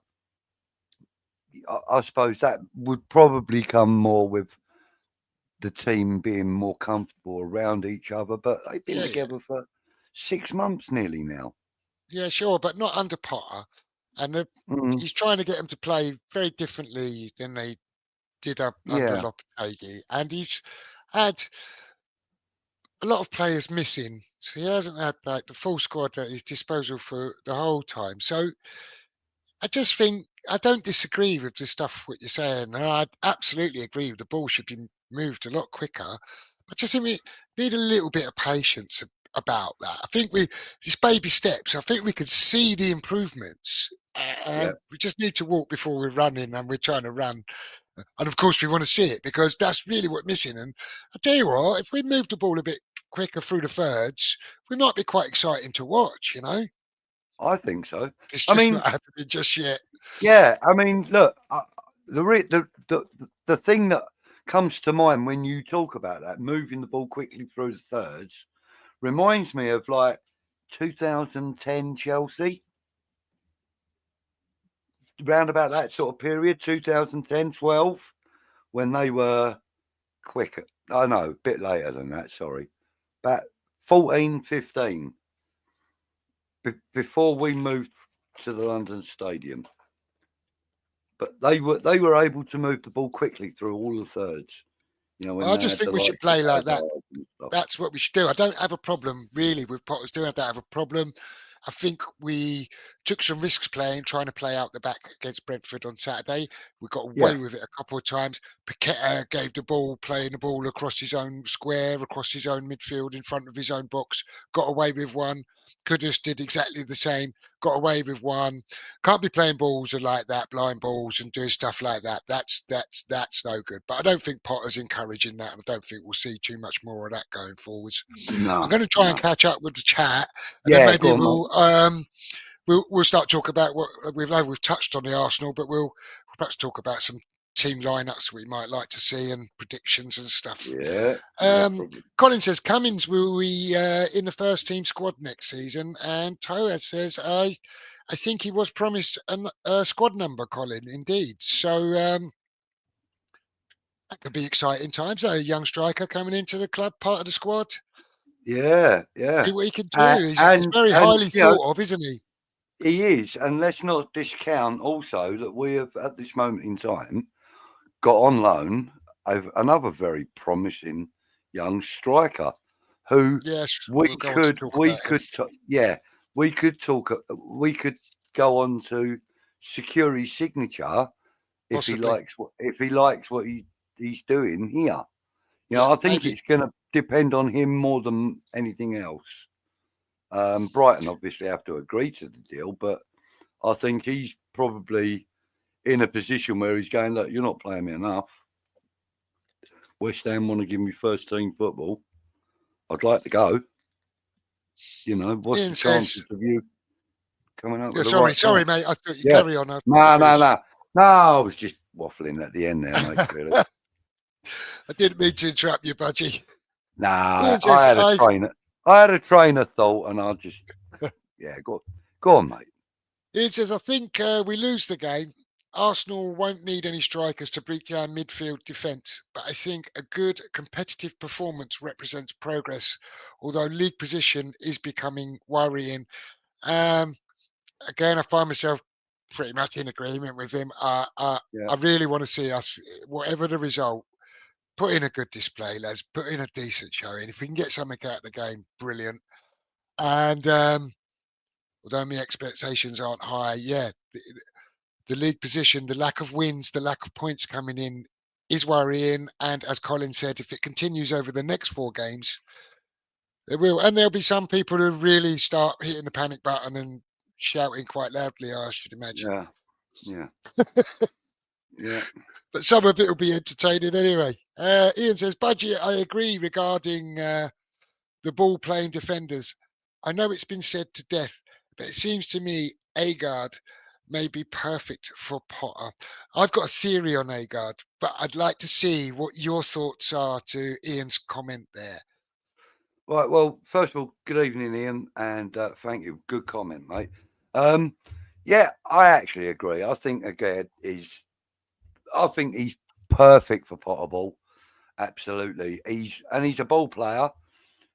Speaker 4: I suppose that would probably come more with the team being more comfortable around each other. But they've been together for 6 months nearly now.
Speaker 3: Yeah, sure, but not under Potter. And he's trying to get them to play very differently than they did under Lopetegui. And he's had a lot of players missing. So he hasn't had like the full squad at his disposal for the whole time. So I just think I don't disagree with the stuff what you're saying. And I absolutely agree with the ball should be moved a lot quicker. But just think we need a little bit of patience about that. I think it's baby steps. I think we can see the improvements. And we just need to walk before we're running, and we're trying to run. And of course, we want to see it because that's really what's missing. And I tell you what, if we move the ball a bit quicker through the thirds, we might be quite exciting to watch, you know?
Speaker 4: I think so.
Speaker 3: It's just not happening just yet.
Speaker 4: Yeah, I mean, look, the thing that comes to mind when you talk about that, moving the ball quickly through the thirds, reminds me of like 2010 Chelsea. Round about that sort of period, 2010, 12, when they were quicker. I know, a bit later than that, sorry. About 14, 15. Before we moved to the London Stadium. But they were able to move the ball quickly through all the thirds. You know,
Speaker 3: I just think we should play like that. That's what we should do. I don't have a problem really with Potter's doing. I don't have a problem. I think we took some risks trying to play out the back against Brentford on Saturday. We got away with it a couple of times. Paqueta gave the ball, playing the ball across his own square, across his own midfield, in front of his own box. Got away with one. Kudus did exactly the same. Got away with one. Can't be playing balls like that, blind balls, and doing stuff like that. That's no good. But I don't think Potter's encouraging that. I don't think we'll see too much more of that going forwards.
Speaker 4: No,
Speaker 3: I'm going to try and catch up with the chat, and then maybe we'll start talking about what we've touched on the Arsenal, but we'll perhaps talk about some team lineups we might like to see and predictions and stuff. Colin says Cummins will be in the first team squad next season, and Toaz says I think he was promised a squad number, Colin. Indeed, so that could be exciting times. A young striker coming into the club, part of the squad.
Speaker 4: Yeah.
Speaker 3: See what he can do. He's very highly thought of, isn't he?
Speaker 4: He is, and let's not discount also that we have at this moment in time got on loan another very promising young striker who we could go on to secure his signature if he likes what he's doing here. You know, I think it's going to depend on him more than anything else. Brighton obviously have to agree to the deal, but I think he's probably in a position where he's going, look, you're not playing me enough. West Ham want to give me first team football. I'd like to go. You know, what's the chances of you coming up with the right
Speaker 3: Sorry, mate. I thought you carry on.
Speaker 4: No. I was just waffling at the end there, mate. Really.
Speaker 3: I didn't mean to interrupt you, Budgie.
Speaker 4: Nah, I had a train of thought, and I just go on, mate.
Speaker 3: It says, I think we lose the game. Arsenal won't need any strikers to break down midfield defence, but I think a good competitive performance represents progress, although league position is becoming worrying. Again, I find myself pretty much in agreement with him. I really want to see us, whatever the result, put in a good display, lads, put in a decent showing. If we can get something out of the game, brilliant. And although my expectations aren't high, the league position, the lack of wins, the lack of points coming in is worrying. And as Colin said, if it continues over the next 4 games, there will. And there'll be some people who really start hitting the panic button and shouting quite loudly, I should imagine.
Speaker 4: Yeah. Yeah.
Speaker 3: But some of it will be entertaining anyway. Ian says, Budgie, I agree regarding the ball playing defenders. I know it's been said to death, but it seems to me Agard may be perfect for Potter. I've got a theory on Agard, but I'd like to see what your thoughts are to Ian's comment there.
Speaker 4: Right. Well, first of all, good evening, Ian, and thank you. Good comment, mate. Yeah, I actually agree. I think again he's perfect for Potter ball. Absolutely. He's a ball player.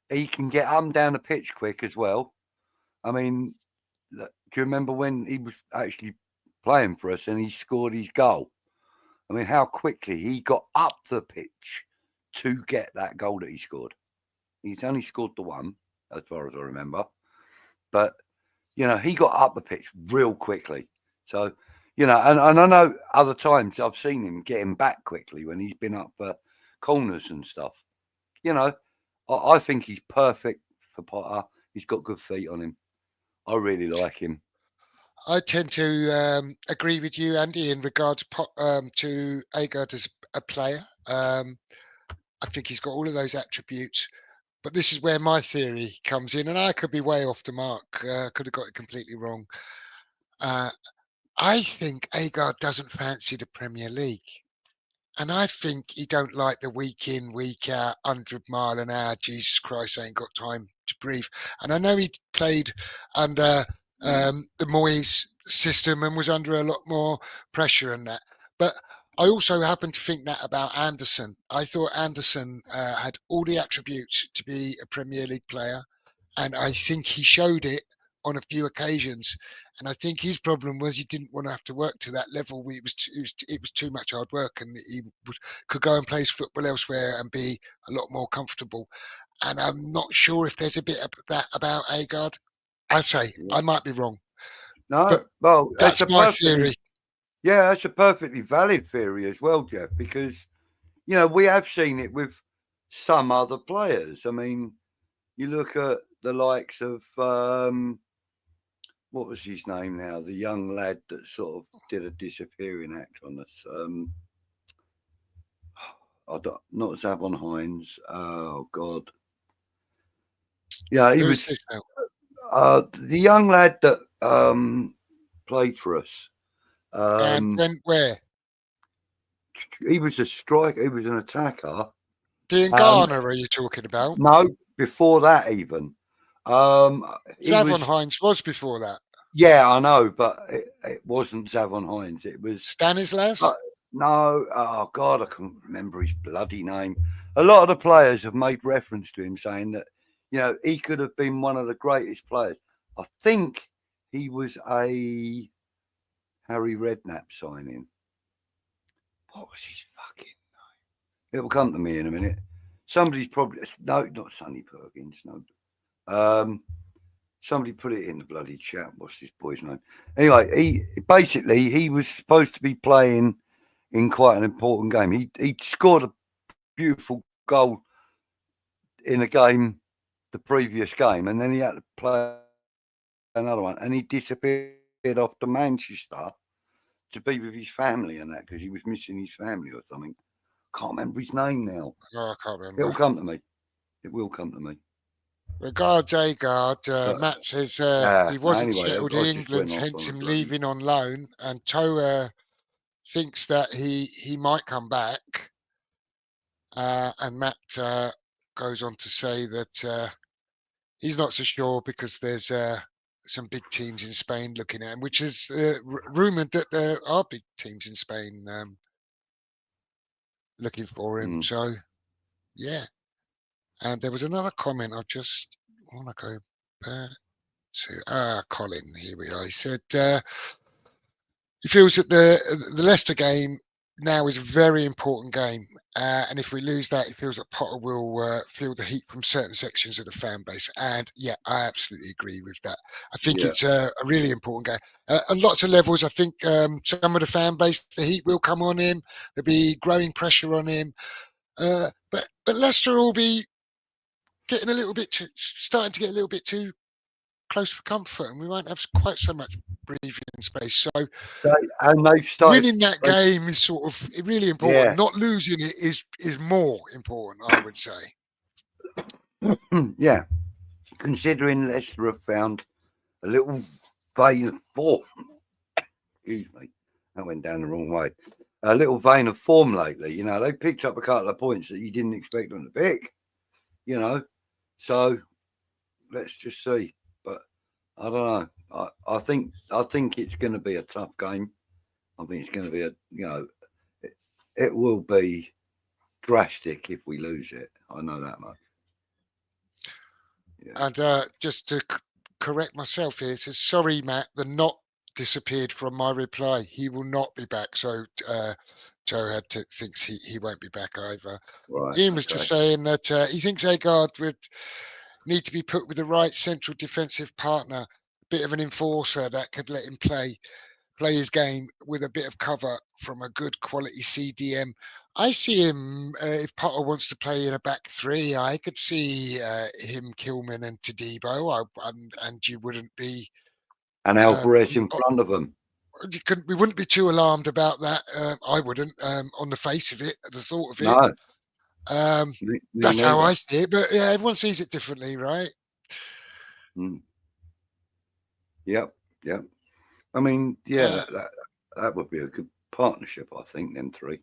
Speaker 4: He can get up and down the pitch quick as well. I mean, do you remember when he was actually playing for us and he scored his goal? I mean, how quickly he got up the pitch to get that goal that he scored. He's only scored the one, as far as I remember. But, he got up the pitch real quickly. So, and I know other times I've seen him getting back quickly when he's been up for corners and stuff. I think he's perfect for Potter. He's got good feet on him. I really like him.
Speaker 3: I tend to agree with you, Andy, in regards to Agard as a player. I think he's got all of those attributes. But this is where my theory comes in, and I could be way off the mark. Could have got it completely wrong. I think Agard doesn't fancy the Premier League. And I think he don't like the week in, week out, 100-mile-an-hour, Jesus Christ, I ain't got time to breathe. And I know he played under the Moyes system and was under a lot more pressure and that. But I also happen to think that about Anderson. I thought Anderson had all the attributes to be a Premier League player. And I think he showed it on a few occasions. And I think his problem was he didn't want to have to work to that level. It was too much hard work, and he could go and play his football elsewhere and be a lot more comfortable. And I'm not sure if there's a bit of that about Agard. I say I might be wrong.
Speaker 4: No, well,
Speaker 3: that's my theory.
Speaker 4: Yeah, that's a perfectly valid theory as well, Jeff, because we have seen it with some other players. I mean, you look at the likes of what was his name now? The young lad that sort of did a disappearing act on us. Not Zavon Hines. Oh God. Yeah, he was the young lad that played for us.
Speaker 3: And went where?
Speaker 4: He was a striker. He was an attacker.
Speaker 3: Dean Garner, are you talking about?
Speaker 4: No, before that even.
Speaker 3: Zavon Hines was before that.
Speaker 4: Yeah, I know, but it wasn't Zavon Hines. It was
Speaker 3: Stanislas.
Speaker 4: No, oh God, I can't remember his bloody name. A lot of the players have made reference to him, saying that he could have been one of the greatest players. I think he was a Harry Redknapp signing. What was his fucking name? It will come to me in a minute. Somebody's probably not Sonny Perkins. No. Somebody put it in the bloody chat. What's this boy's name? Anyway, he was supposed to be playing in quite an important game. He scored a beautiful goal in a game, the previous game, and then he had to play another one, and he disappeared off to Manchester to be with his family and that because he was missing his family or something. Can't remember his name now.
Speaker 3: Oh, I can't remember.
Speaker 4: It'll come to me. It will come to me.
Speaker 3: Regards Agard, Matt says he wasn't settled in England, hence him leaving on loan. And Toa thinks that he might come back. And Matt goes on to say that he's not so sure because there's some big teams in Spain looking at him, which is rumoured that there are big teams in Spain looking for him. So, yeah. And there was another comment I just want to go back to. Colin, here we are. He said he feels that the Leicester game now is a very important game. And if we lose that, it feels like Potter will feel the heat from certain sections of the fan base. And yeah, I absolutely agree with that. I think it's a really important game. On lots of levels, I think some of the fan base, the heat will come on him. There'll be growing pressure on him. But Leicester will be getting a little bit starting to get a little bit too close for comfort, and we won't have quite so much breathing space. So
Speaker 4: they've started
Speaker 3: winning that game is sort of really important.
Speaker 4: Yeah.
Speaker 3: Not losing it is more important, I would say.
Speaker 4: Yeah, considering Leicester have found a little vein of form. Excuse me, that went down the wrong way. A little vein of form lately. You know, they picked up a couple of points that you didn't expect them to pick. You know, so let's just see. But I don't know. I think it's going to be a tough game. I think it's going to be it will be drastic if we lose it. I know that much.
Speaker 3: Yeah. And just to correct myself here, it says, sorry, Matt, the not disappeared from my reply. He will not be back. So Joe thinks he won't be back either.
Speaker 4: Right,
Speaker 3: Ian was just saying that he thinks Agard would need to be put with the right central defensive partner, a bit of an enforcer that could let him play his game with a bit of cover from a good quality CDM. I see him, if Potter wants to play in a back three, I could see him, Kilman and Todibo, and you wouldn't be...
Speaker 4: And Alvarez in front of them.
Speaker 3: We wouldn't be too alarmed about that. I wouldn't, on the face of it, the thought of it.
Speaker 4: No.
Speaker 3: That's how I see it, but yeah, everyone sees it differently, right?
Speaker 4: Yep. I mean, yeah, that would be a good partnership, I think, them three.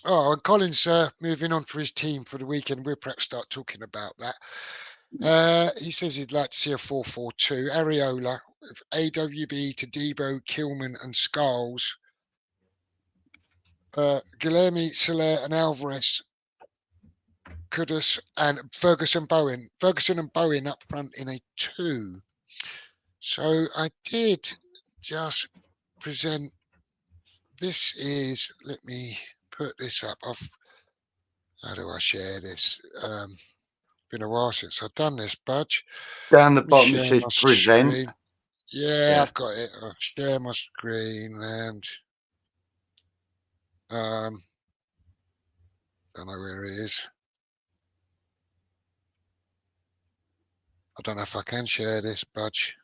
Speaker 3: Oh, and Colin's moving on for his team for the weekend. We'll perhaps start talking about that. He says he'd like to see a 4-4-2. Areola, AWB, Todibo, Kilman and Scholes. Guilherme, Soler and Alvarez, Kudus and Ferguson and Bowen up front in a 2. So I did just present. This is, let me put this up. How do I share this? Been a while since I've done this, Budge.
Speaker 4: Down the bottom it says present.
Speaker 3: Screen. Yeah, I've got it. I'll share my screen and don't know where it is. I don't know if I can share this, Budge.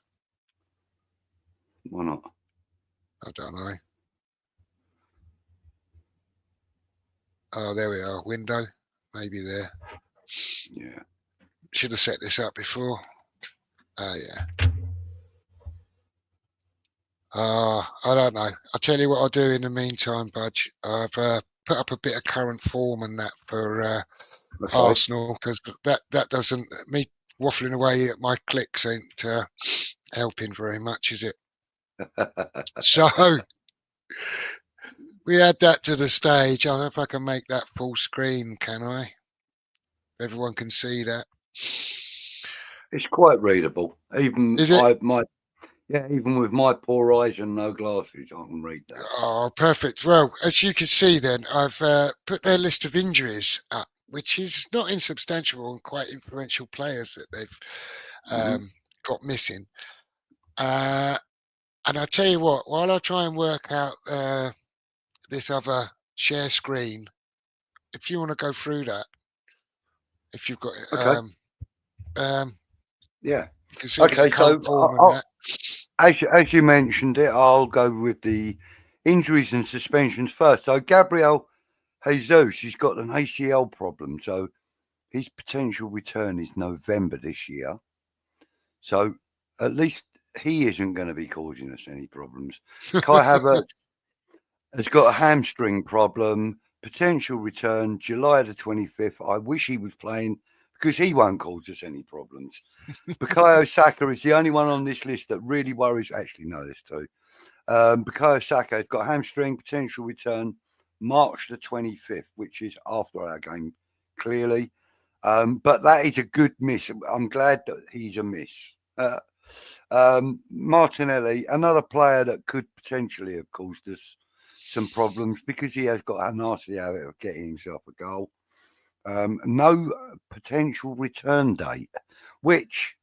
Speaker 4: Why not?
Speaker 3: I don't know. Oh, there we are. Window. Maybe there.
Speaker 4: Yeah.
Speaker 3: Should have set this up before. Oh, yeah. I don't know. I'll tell you what I'll do in the meantime, Budge. I've put up a bit of current form and that for Arsenal, because that doesn't... Me waffling away at my clicks ain't helping very much, is it? So we add that to the stage. I don't know if I can make that full screen, can I? Everyone can see that.
Speaker 4: It's quite readable. Even
Speaker 3: is it?
Speaker 4: Even with my poor eyes and no glasses, I can read that.
Speaker 3: Oh, perfect. Well, as you can see then, I've put their list of injuries up, which is not insubstantial and quite influential players that they've got missing. And I tell you what, while I try and work out this other share screen, if you want to go through that, if you've got
Speaker 4: yeah.
Speaker 3: Okay, so
Speaker 4: as you mentioned it, I'll go with the injuries and suspensions first. So Gabriel Jesus, he's got an ACL problem, so his potential return is November this year. So at least he isn't going to be causing us any problems. Kai Havertz has got a hamstring problem, potential return July the 25th. I wish he was playing because he won't cause us any problems. Bukayo Saka is the only one on this list that really worries. Actually, no, there's two. Bukayo Saka has got hamstring, potential return March the 25th, which is after our game, clearly. But that is a good miss. I'm glad that he's a miss. Martinelli, another player that could potentially have caused us some problems because he has got a nasty habit of getting himself a goal. No potential return date, which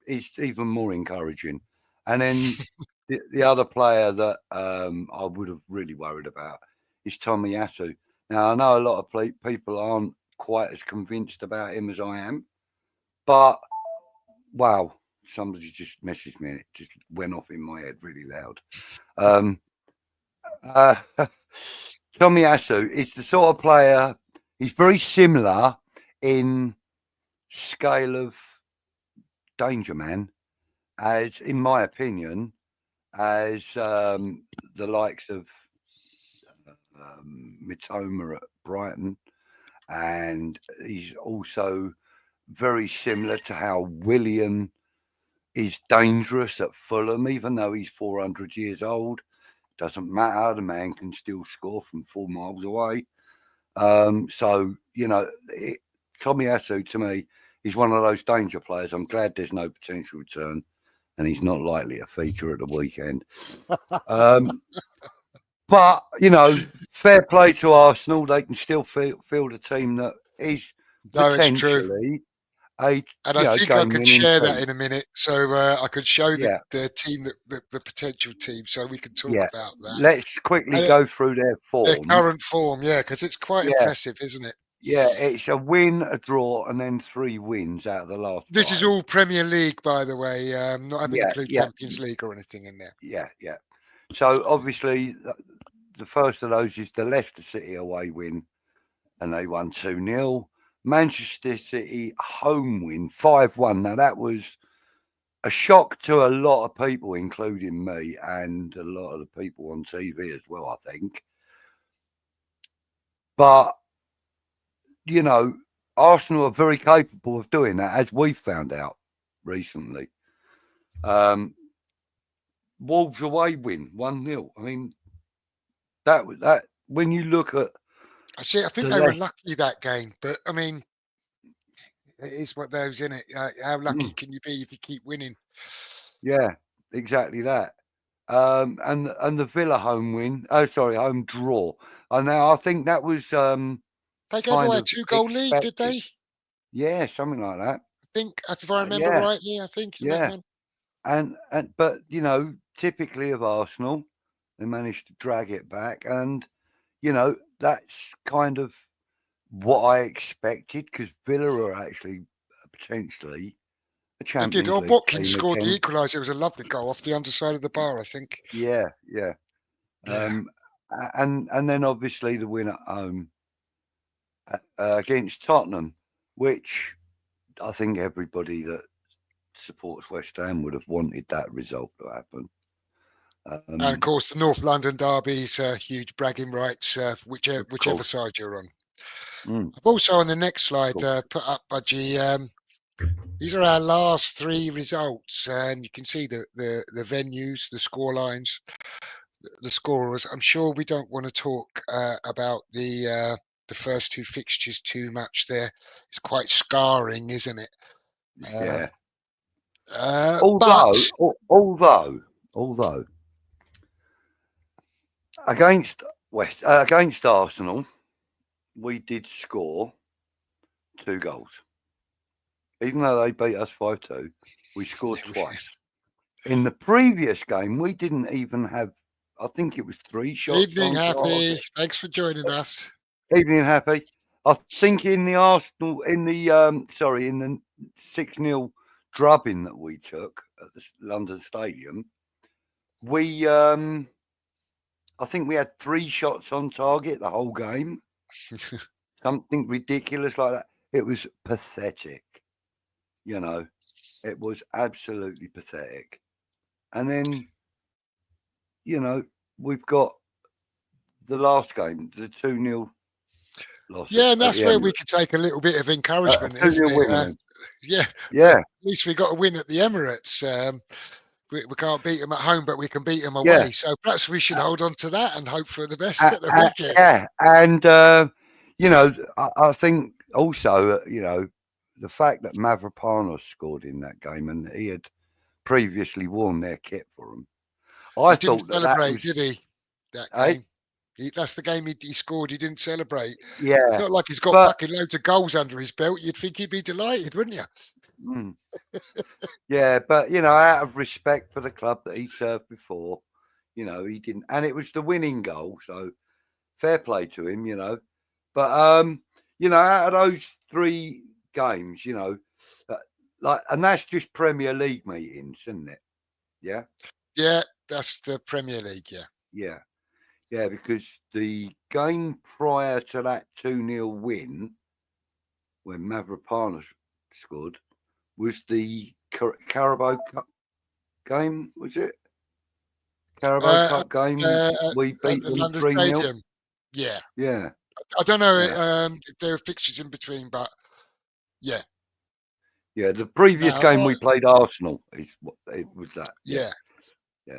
Speaker 4: is even more encouraging. And then the other player that I would have really worried about is Tommy Yasu. Now, I know a lot of people aren't quite as convinced about him as I am, but wow, somebody just messaged me and it just went off in my head really loud. Tommy Yasu is the sort of player, he's very similar in scale of danger man, as in my opinion, as the likes of Mitoma at Brighton, and he's also very similar to how Willian is dangerous at Fulham, even though he's 400 years old. Doesn't matter, the man can still score from 4 miles away. So, you know, Tommy Yasu, to me, is one of those danger players. I'm glad there's no potential return, and he's not likely to feature at the weekend. But, you know, fair play to Arsenal. They can still field a team that is potentially
Speaker 2: and I think I could share that in a minute. So I could show the team, the potential team, so we can talk about that.
Speaker 4: Let's quickly go through their form.
Speaker 2: Their current form, because it's quite impressive, isn't it?
Speaker 4: Yeah, it's a win, a draw, and then 3 wins out of the last 5.
Speaker 2: This is all Premier League, by the way, not having include Champions League or anything in there.
Speaker 4: Yeah. So obviously, the first of those is the Leicester City away win, and they won 2-0. Manchester City home win 5-1. Now that was a shock to a lot of people, including me and a lot of the people on TV as well, I think. But, you know, Arsenal are very capable of doing that, as we've found out recently. Wolves away win 1-0. I mean, that when you look at,
Speaker 2: I think they were lucky that game, but I mean, it is what those in it. How lucky can you be if you keep winning?
Speaker 4: Yeah, exactly that. And the Villa home win. Oh, sorry, home draw. And now I think that was
Speaker 2: they gave away a 2-goal lead, did they?
Speaker 4: Yeah, something like that.
Speaker 2: I think, if I remember rightly, I think.
Speaker 4: Yeah. And but you know, typically of Arsenal, they managed to drag it back, and you know that's kind of what I expected, because Villa are actually potentially a Champions League.
Speaker 2: Watkins scored the equaliser. It was a lovely goal off the underside of the bar, I think.
Speaker 4: Yeah. And then obviously the win at home against Tottenham, which I think everybody that supports West Ham would have wanted that result to happen.
Speaker 2: And of course, the North London derby's huge bragging rights, whichever side you're on. I've also on the next slide put up, Budgie. These are our last 3 results, and you can see the venues, the score lines, the scorers. I'm sure we don't want to talk about the first 2 fixtures too much. There, it's quite scarring, isn't it?
Speaker 4: Yeah.
Speaker 2: Although
Speaker 4: against Arsenal, we did score 2 goals. Even though they beat us 5-2, we scored twice. In the previous game, we didn't even have, I think it was 3 shots.
Speaker 2: Evening, Happy. Thanks for joining us.
Speaker 4: Evening, Happy. I think in the 6-0 drubbing that we took at the London Stadium, we I think we had 3 shots on target the whole game. Something ridiculous like that. It was pathetic. You know, it was absolutely pathetic. And then, you know, we've got the last game, the 2-0 loss.
Speaker 2: Yeah, and that's where we could take a little bit of encouragement, isn't it? Yeah. At least we got a win at the Emirates. We can't beat them at home, but we can beat them away. Yeah. So perhaps we should hold on to that and hope for the best at the weekend.
Speaker 4: Yeah, and, you know, I think also, you know, the fact that Mavropanos scored in that game, and he had previously worn their kit for them.
Speaker 2: He didn't celebrate, did he? That game. That's the game he scored. He didn't celebrate.
Speaker 4: Yeah.
Speaker 2: It's not like he's got fucking loads of goals under his belt. You'd think he'd be delighted, wouldn't you?
Speaker 4: Yeah, but out of respect for the club that he served before, he didn't, and it was the winning goal, so fair play to him, But out of those 3 games, and that's just Premier League meetings, isn't it? Yeah.
Speaker 2: Yeah, that's the Premier League.
Speaker 4: Yeah. Yeah, because the game prior to that 2-0 win, when Mavropanos scored, was the Carabao Cup game, was it? Carabao Cup game, we beat them 3-0.
Speaker 2: Yeah.
Speaker 4: Yeah.
Speaker 2: I don't know if there are fixtures in between, but yeah.
Speaker 4: Yeah, the previous game we played Arsenal is what it was that.
Speaker 2: Yeah.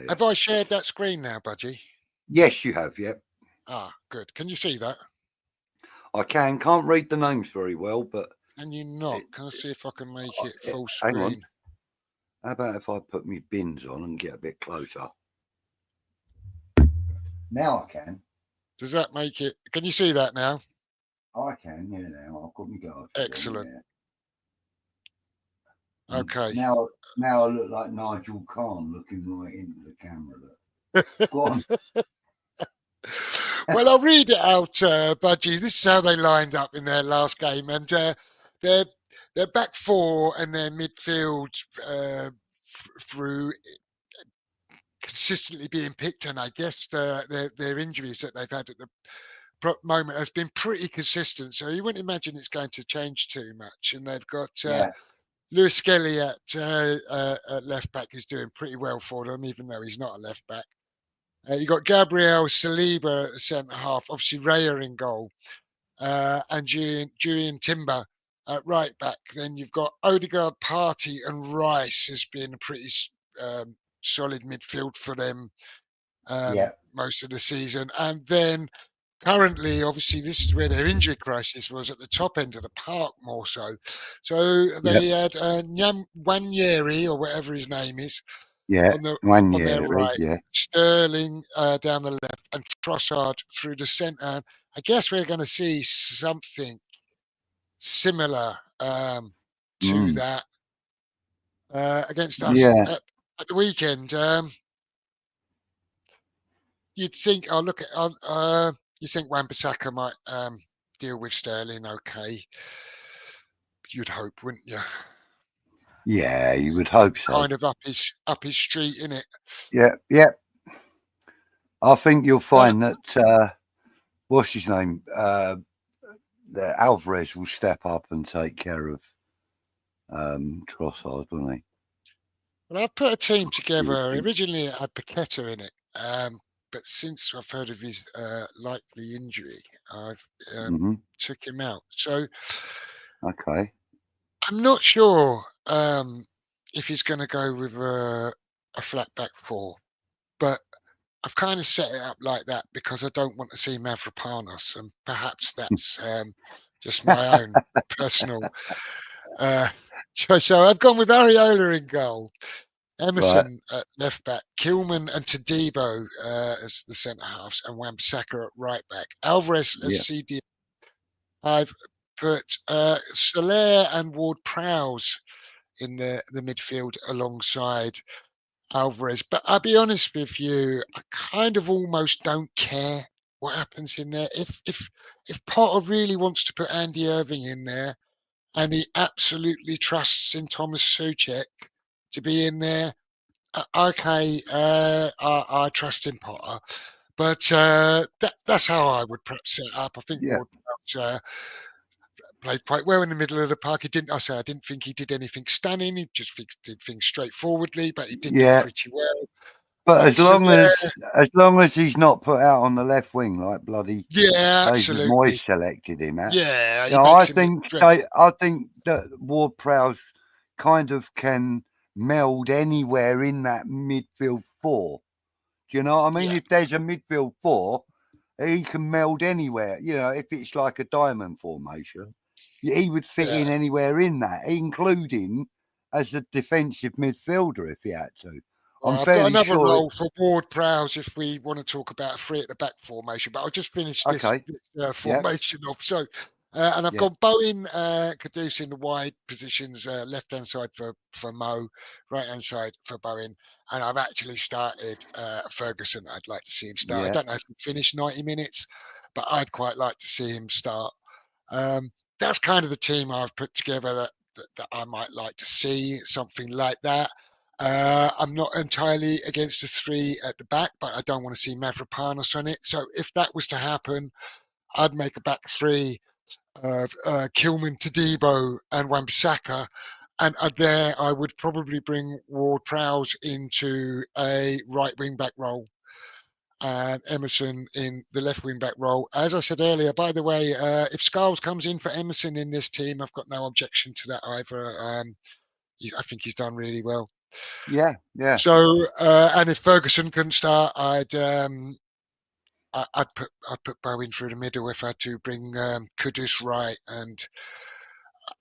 Speaker 2: Have I shared that screen now, Budgie?
Speaker 4: Yes, you have, yeah.
Speaker 2: Ah, good. Can you see that?
Speaker 4: I can't read the names very well, but
Speaker 2: can you not? Can I see if I can make it full screen?
Speaker 4: Hang on. How about if I put my bins on and get a bit closer? Now I can.
Speaker 2: Does that make it? Can you see that now?
Speaker 4: I can, yeah. Now I've got my glasses.
Speaker 2: Excellent. On, okay.
Speaker 4: Now I look like Nigel Khan looking right into the camera. Go on.
Speaker 2: Well, I'll read it out, Budgie. This is how they lined up in their last game, and their back 4 and their midfield through consistently being picked, and I guess their injuries that they've had at the moment has been pretty consistent. So you wouldn't imagine it's going to change too much. And they've got Lewis Skelly at left back, who's doing pretty well for them, even though he's not a left back. You've got Gabriel Saliba at the centre half, obviously Raya in goal, and Julian Timber at right back. Then you've got Odegaard, Partey, and Rice has been a pretty solid midfield for them most of the season. And then currently, obviously, this is where their injury crisis was, at the top end of the park more so. So they had Wanyeri, or whatever his name is, on their right, Sterling down the left, and Trossard through the centre. And I guess we're going to see something similar to that against us at the weekend. You'd think, you think Wan-Bissaka might deal with Sterling okay. You'd hope, wouldn't you?
Speaker 4: Yeah, you would hope so.
Speaker 2: Kind of up his street, innit?
Speaker 4: Yeah. I think you'll find that what's his name? That Alvarez will step up and take care of Trossard, won't he?
Speaker 2: Well, I've put a team together. Originally, it had Paqueta in it, but since I've heard of his likely injury, I've took him out. So,
Speaker 4: okay,
Speaker 2: I'm not sure if he's going to go with a flat back 4, but I've kind of set it up like that because I don't want to see Mavropanos, and perhaps that's just my own personal choice. So I've gone with Areola in goal, Emerson at left back, Kilman and Todibo as the centre halves, and Wan-Bissaka at right back. Alvarez as CD. I've put Soler and Ward-Prowse in the midfield alongside Alvarez. But I'll be honest with you, I kind of almost don't care what happens in there. If Potter really wants to put Andy Irving in there, and he absolutely trusts in Thomas Souček to be in there, okay, I trust in Potter. But that's how I would perhaps set up. I think Ward-Prowse played quite well in the middle of the park. I didn't think he did anything stunning. He just did things straightforwardly, but he did pretty well.
Speaker 4: But as long as he's not put out on the left wing like bloody
Speaker 2: absolutely.
Speaker 4: Moyes selected him at.
Speaker 2: I think
Speaker 4: that Ward-Prowse kind of can meld anywhere in that midfield 4. Do you know what I mean? If there's a midfield 4, he can meld anywhere. If it's like a diamond formation, he would fit in anywhere in that, including as a defensive midfielder if he had to.
Speaker 2: I've got another role for Ward-Prowse if we want to talk about a three at the back formation, but I'll just finish this formation off. So, and I've got Bowen, Kudus in the wide positions, left-hand side for Mo, right-hand side for Bowen. And I've actually started Ferguson. I'd like to see him start. I don't know if he'll finish 90 minutes, but I'd quite like to see him start. That's kind of the team I've put together that I might like to see, something like that. I'm not entirely against the three at the back, but I don't want to see Mavropanos on it. So if that was to happen, I'd make a back three of Kilman, Todibo, and Wan-Bissaka. And there I would probably bring Ward-Prowse into a right wing back role and Emerson in the left wing back role. As I said earlier, by the way, if Scholes comes in for Emerson in this team, I've got no objection to that either. I think he's done really well.
Speaker 4: Yeah.
Speaker 2: So, and if Ferguson couldn't start, I'd put Bowen through the middle if I had to bring Kudus right, and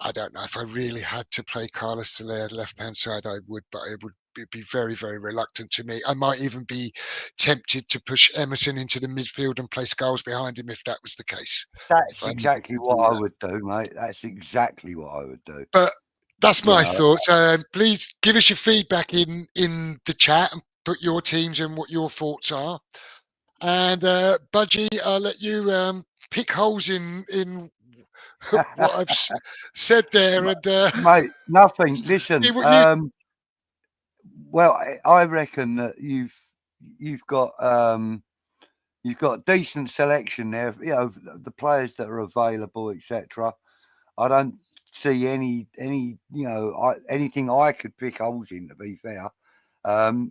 Speaker 2: I don't know if I really had to play Carlos Soler left hand side, I would, but it would be very, very reluctant to me. I might even be tempted to push Emerson into the midfield and play Scholes behind him if that was the case.
Speaker 4: That's exactly what I would do, mate. That's exactly what I would do.
Speaker 2: But that's my thoughts. Please give us your feedback in the chat and put your teams and what your thoughts are. And Budgie, I'll let you pick holes in what I've said there. And
Speaker 4: mate, nothing. Listen, well, I reckon that you've got a decent selection there. You know, the players that are available, etc. I don't see any anything I could pick holes in. To be fair, I'd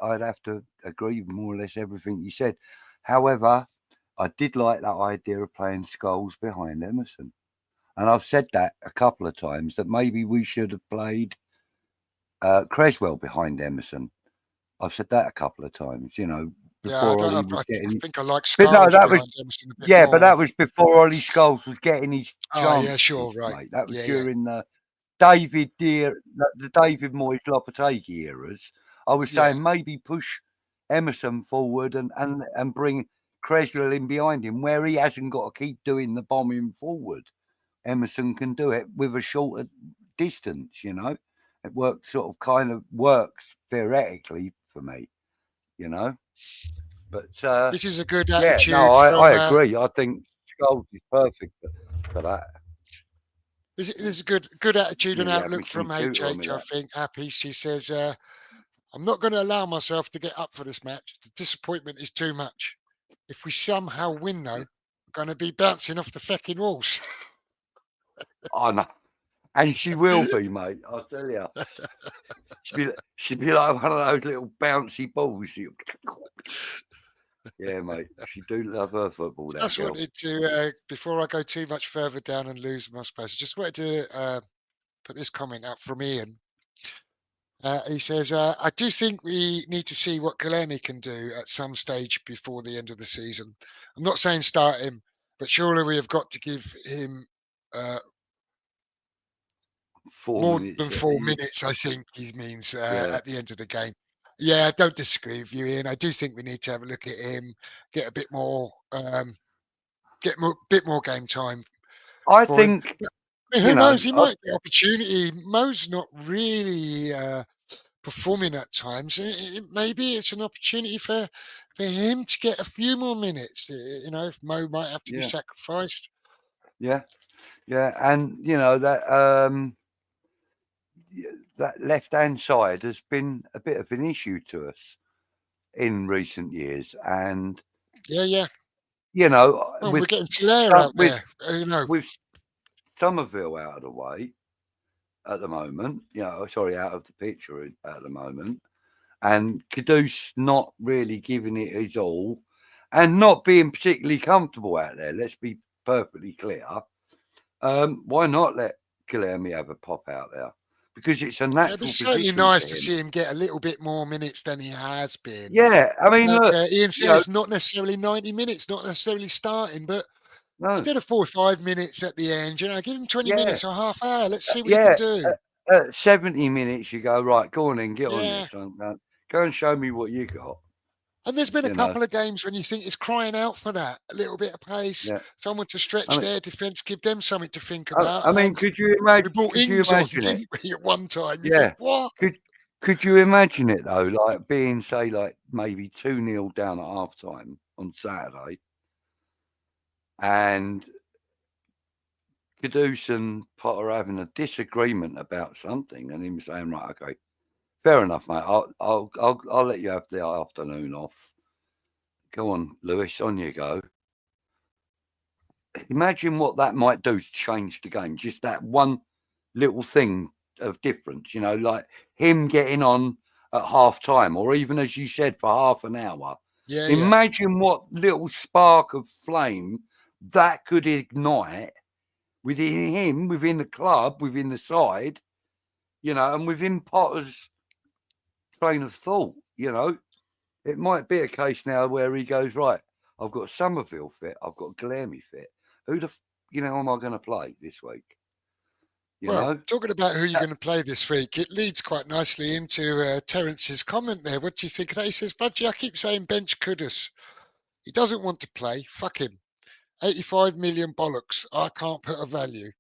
Speaker 4: have to agree with more or less everything you said. However, I did like that idea of playing Scholes behind Emerson, and I've said that a couple of times that maybe we should have played Creswell behind Emerson. I've said that a couple of times, you know, before Ollie was getting.
Speaker 2: I think I like Scholes behind Emerson a bit more.
Speaker 4: But that was before Ollie Scholes was getting his chance.
Speaker 2: Yeah, sure, right.
Speaker 4: Mate. That was during the David Moyes Lopetegui eras. I was saying maybe push Emerson forward and bring Creswell in behind him, where he hasn't got to keep doing the bombing forward. Emerson can do it with a shorter distance, you know. It kind of works theoretically for me, you know. But
Speaker 2: this is a good attitude.
Speaker 4: Yeah, no, I agree. I think Scholes is perfect for that.
Speaker 2: This is a good attitude and outlook from HH, I think. Happy, she says, I'm not going to allow myself to get up for this match. The disappointment is too much. If we somehow win, though, we're going to be bouncing off the fucking walls.
Speaker 4: I know. And she will be, mate. I'll tell you. She'd be like one of those little bouncy balls. Yeah, mate. She do love her football.
Speaker 2: I just wanted to, before I go too much further down and lose my space, I just wanted to put this comment up from Ian. He says, I do think we need to see what Guilherme can do at some stage before the end of the season. I'm not saying start him, but surely we have got to give him more than 4 minutes, I think he means at the end of the game. Yeah, I don't disagree with you, Ian. I do think we need to have a look at him, get a bit more, bit more game time.
Speaker 4: I think.
Speaker 2: Who knows? He might get opportunity. Mo's not really performing at times. Maybe it's an opportunity for him to get a few more minutes. You know, if Mo might have to be sacrificed.
Speaker 4: Yeah, and you know that that left-hand side has been a bit of an issue to us in recent years, and you know,
Speaker 2: we're getting Soler out there. You know,
Speaker 4: with Somerville out of the way at the moment, out of the picture at the moment, and Kudus not really giving it his all and not being particularly comfortable out there. Let's be perfectly clear. Why not let Guilherme have a pop out there? Because it's a natural position.
Speaker 2: It's certainly nice to see him get a little bit more minutes than he has been.
Speaker 4: Yeah, I mean, look,
Speaker 2: Ian says not necessarily 90 minutes, not necessarily starting, but instead of 4 or 5 minutes at the end, you know, give him 20 minutes or half hour. Let's see what he can do.
Speaker 4: 70 minutes, you go, right, go on in, get on this. Go and show me what you got.
Speaker 3: And there's been a couple of games when you think it's crying out for that. A little bit of pace, someone to stretch their defence, give them something to think about.
Speaker 4: I mean, could you imagine?
Speaker 3: We brought Ings on, didn't we, at one time? You think, what?
Speaker 4: Could you imagine it though? Like being, say, like maybe 2-0 down at half time on Saturday, and Kudus and Potter having a disagreement about something, and him saying, "Right, okay, fair enough, mate. I'll let you have the afternoon off. Go on, Lewis, on you go." Imagine what that might do to change the game. Just that one little thing of difference, you know, like him getting on at half time, or even as you said, for half an hour. Imagine what little spark of flame that could ignite within him, within the club, within the side, you know, and within Potter's train of thought. You know, it might be a case now where he goes, right, I've got Somerville fit, I've got Glammy fit. Who am I going to play this week? You know?
Speaker 3: Talking about who you're going to play this week, it leads quite nicely into Terence's comment there. What do you think of that? He says, Budgie, I keep saying bench Kudus. He doesn't want to play. Fuck him. 85 million bollocks. I can't put a value.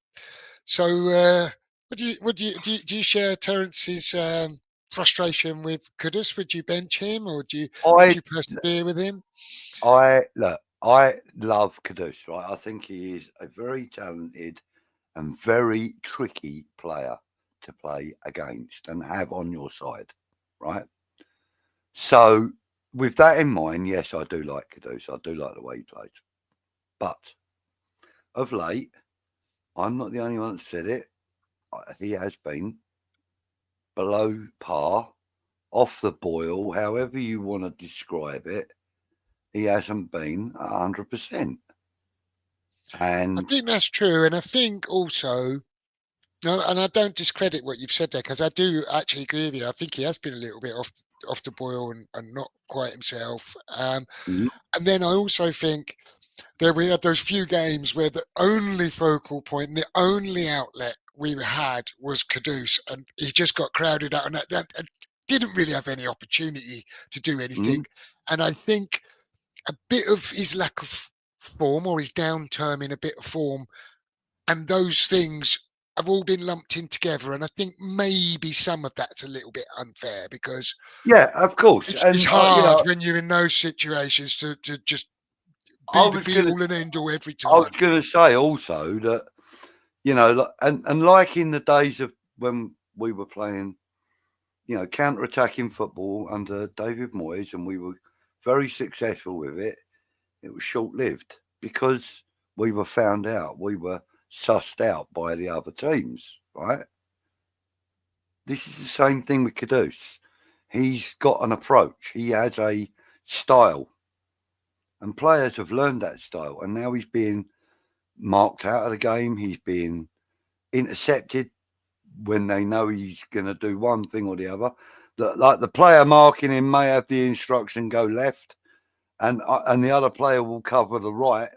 Speaker 3: So, do you share Terence's frustration with Kudus? Would you bench him, or would you persevere with him?
Speaker 4: I love Kudus, right? I think he is a very talented and very tricky player to play against and have on your side, right? So with that in mind, yes, I do like Kudus. I do like the way he plays. But of late, I'm not the only one that said it. He has been below par, off the boil, however you want to describe it. He hasn't been 100%. And
Speaker 3: I think that's true. And I think also, and I don't discredit what you've said there, because I do actually agree with you. I think he has been a little bit off the boil and not quite himself. And then I also think that we had those few games where the only focal point and the only outlet we had was Kudus, and he just got crowded out, and that didn't really have any opportunity to do anything. And I think a bit of his lack of form, or his downturn in a bit of form, and those things have all been lumped in together. And I think maybe some of that's a little bit unfair, because
Speaker 4: of course,
Speaker 3: it's hard when you're in those situations to just be the be all and end all every time.
Speaker 4: I was going to say also that, you know, and like in the days of when we were playing, you know, counter-attacking football under David Moyes, and we were very successful with it, it was short-lived because we were found out. We were sussed out by the other teams, right? This is the same thing with Kudus. He's got an approach. He has a style. And players have learned that style. And now he's being marked out of the game. He's being intercepted when they know he's going to do one thing or the other. Like the player marking him may have the instruction go left, and the other player will cover the right.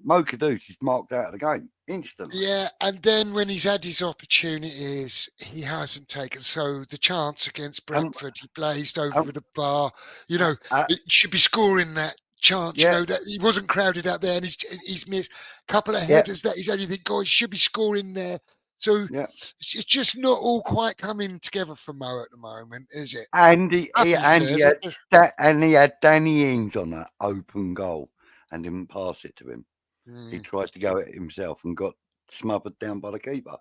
Speaker 4: Mo Kudus is marked out of the game instantly.
Speaker 3: Yeah, and then when he's had his opportunities, he hasn't taken. So the chance against Brentford, he blazed over the bar. You know, it should be scoring that chance. You know, that he wasn't crowded out there, and he's missed a couple of headers that he's only think, God, he should be scoring there. So it's just not all quite coming together for Mo at the moment, is it?
Speaker 4: And he had Danny Ings on that open goal and didn't pass it to him. He tries to go at it himself and got smothered down by the keeper.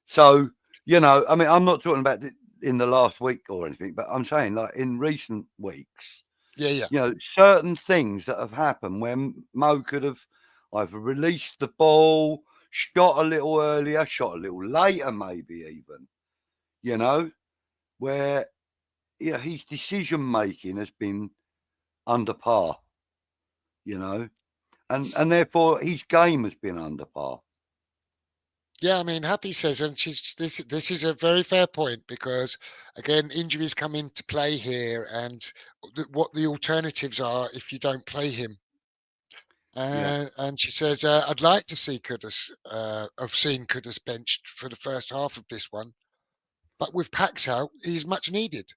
Speaker 4: So, you know, I mean, I'm not talking about in the last week or anything, but I'm saying like in recent weeks, you know, certain things that have happened when Mo could have either released the ball, shot a little earlier, shot a little later, maybe even, you know, where his decision making has been under par, you know, and therefore his game has been under par.
Speaker 3: Yeah, I mean, Happy says, and this is a very fair point, because again, injuries come into play here, and what the alternatives are if you don't play him. And she says, I'd like to see Kudus. I've seen Kudus benched for the first half of this one, but with Pax out, he's much needed.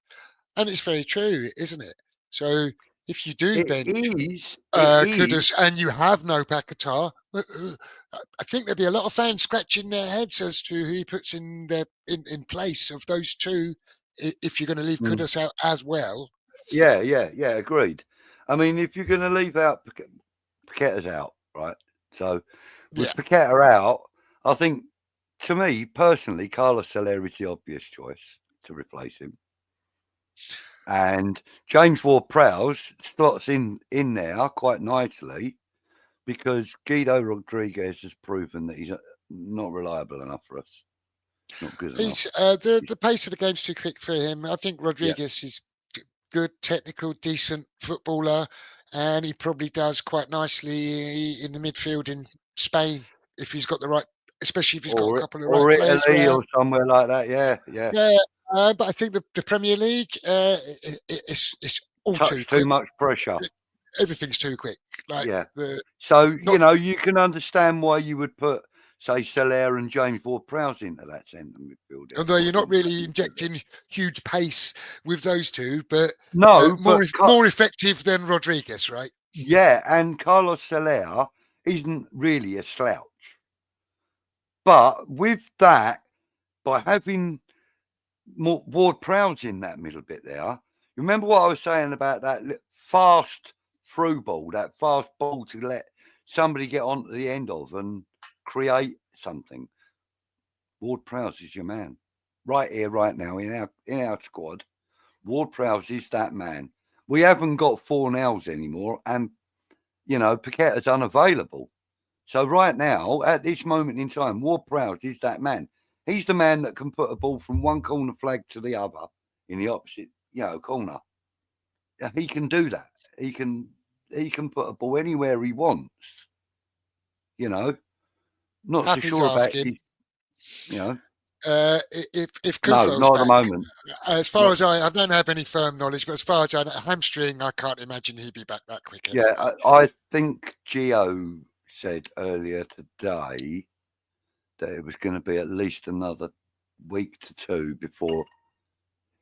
Speaker 3: And it's very true, isn't it? So if you do
Speaker 4: It
Speaker 3: bench
Speaker 4: is.
Speaker 3: Kudus and you have no Paquetá, I think there'd be a lot of fans scratching their heads as to who he puts in in place of those two. If you're going to leave Kudus out as well.
Speaker 4: Yeah, agreed. I mean, if you're going to leave out Paqueta's out, right? So with Paqueta out, I think, to me personally, Carlos Soler is the obvious choice to replace him. And James Ward-Prowse slots in there quite nicely because Guido Rodriguez has proven that he's not reliable enough for us. Not good enough.
Speaker 3: The pace of the game's too quick for him. I think Rodriguez is good, technical, decent footballer, and he probably does quite nicely in the midfield in Spain if he's got the right, especially if he's got a couple of right players
Speaker 4: Italy
Speaker 3: around.
Speaker 4: or somewhere like that. Yeah.
Speaker 3: But I think the Premier League, it's all too quick.
Speaker 4: Much pressure.
Speaker 3: Everything's too quick.
Speaker 4: So you can understand why you would put, say, Soler and James Ward-Prowse into that centre midfield.
Speaker 3: Although you're not really injecting huge pace with those two, but more effective than Rodriguez, right?
Speaker 4: Yeah, and Carlos Soler isn't really a slouch. But with that, by having more Ward-Prowse in that middle bit there, remember what I was saying about that fast through ball, that fast ball to let somebody get onto the end of and create something. Ward-Prowse is your man. Right here, right now, in our squad, Ward-Prowse is that man. We haven't got Fornals anymore, and Paqueta's unavailable. So right now, at this moment in time, Ward-Prowse is that man. He's the man that can put a ball from one corner flag to the other in the opposite, corner. He can do that. He can put a ball anywhere he wants. Not
Speaker 3: Happy's
Speaker 4: so sure
Speaker 3: asking,
Speaker 4: about
Speaker 3: if Kufel's
Speaker 4: not
Speaker 3: back,
Speaker 4: at the moment.
Speaker 3: As far as I don't have any firm knowledge, but as far as I know, hamstring, I can't imagine he'd be back that quick.
Speaker 4: Yeah, I think Gio said earlier today that it was going to be at least another week to two before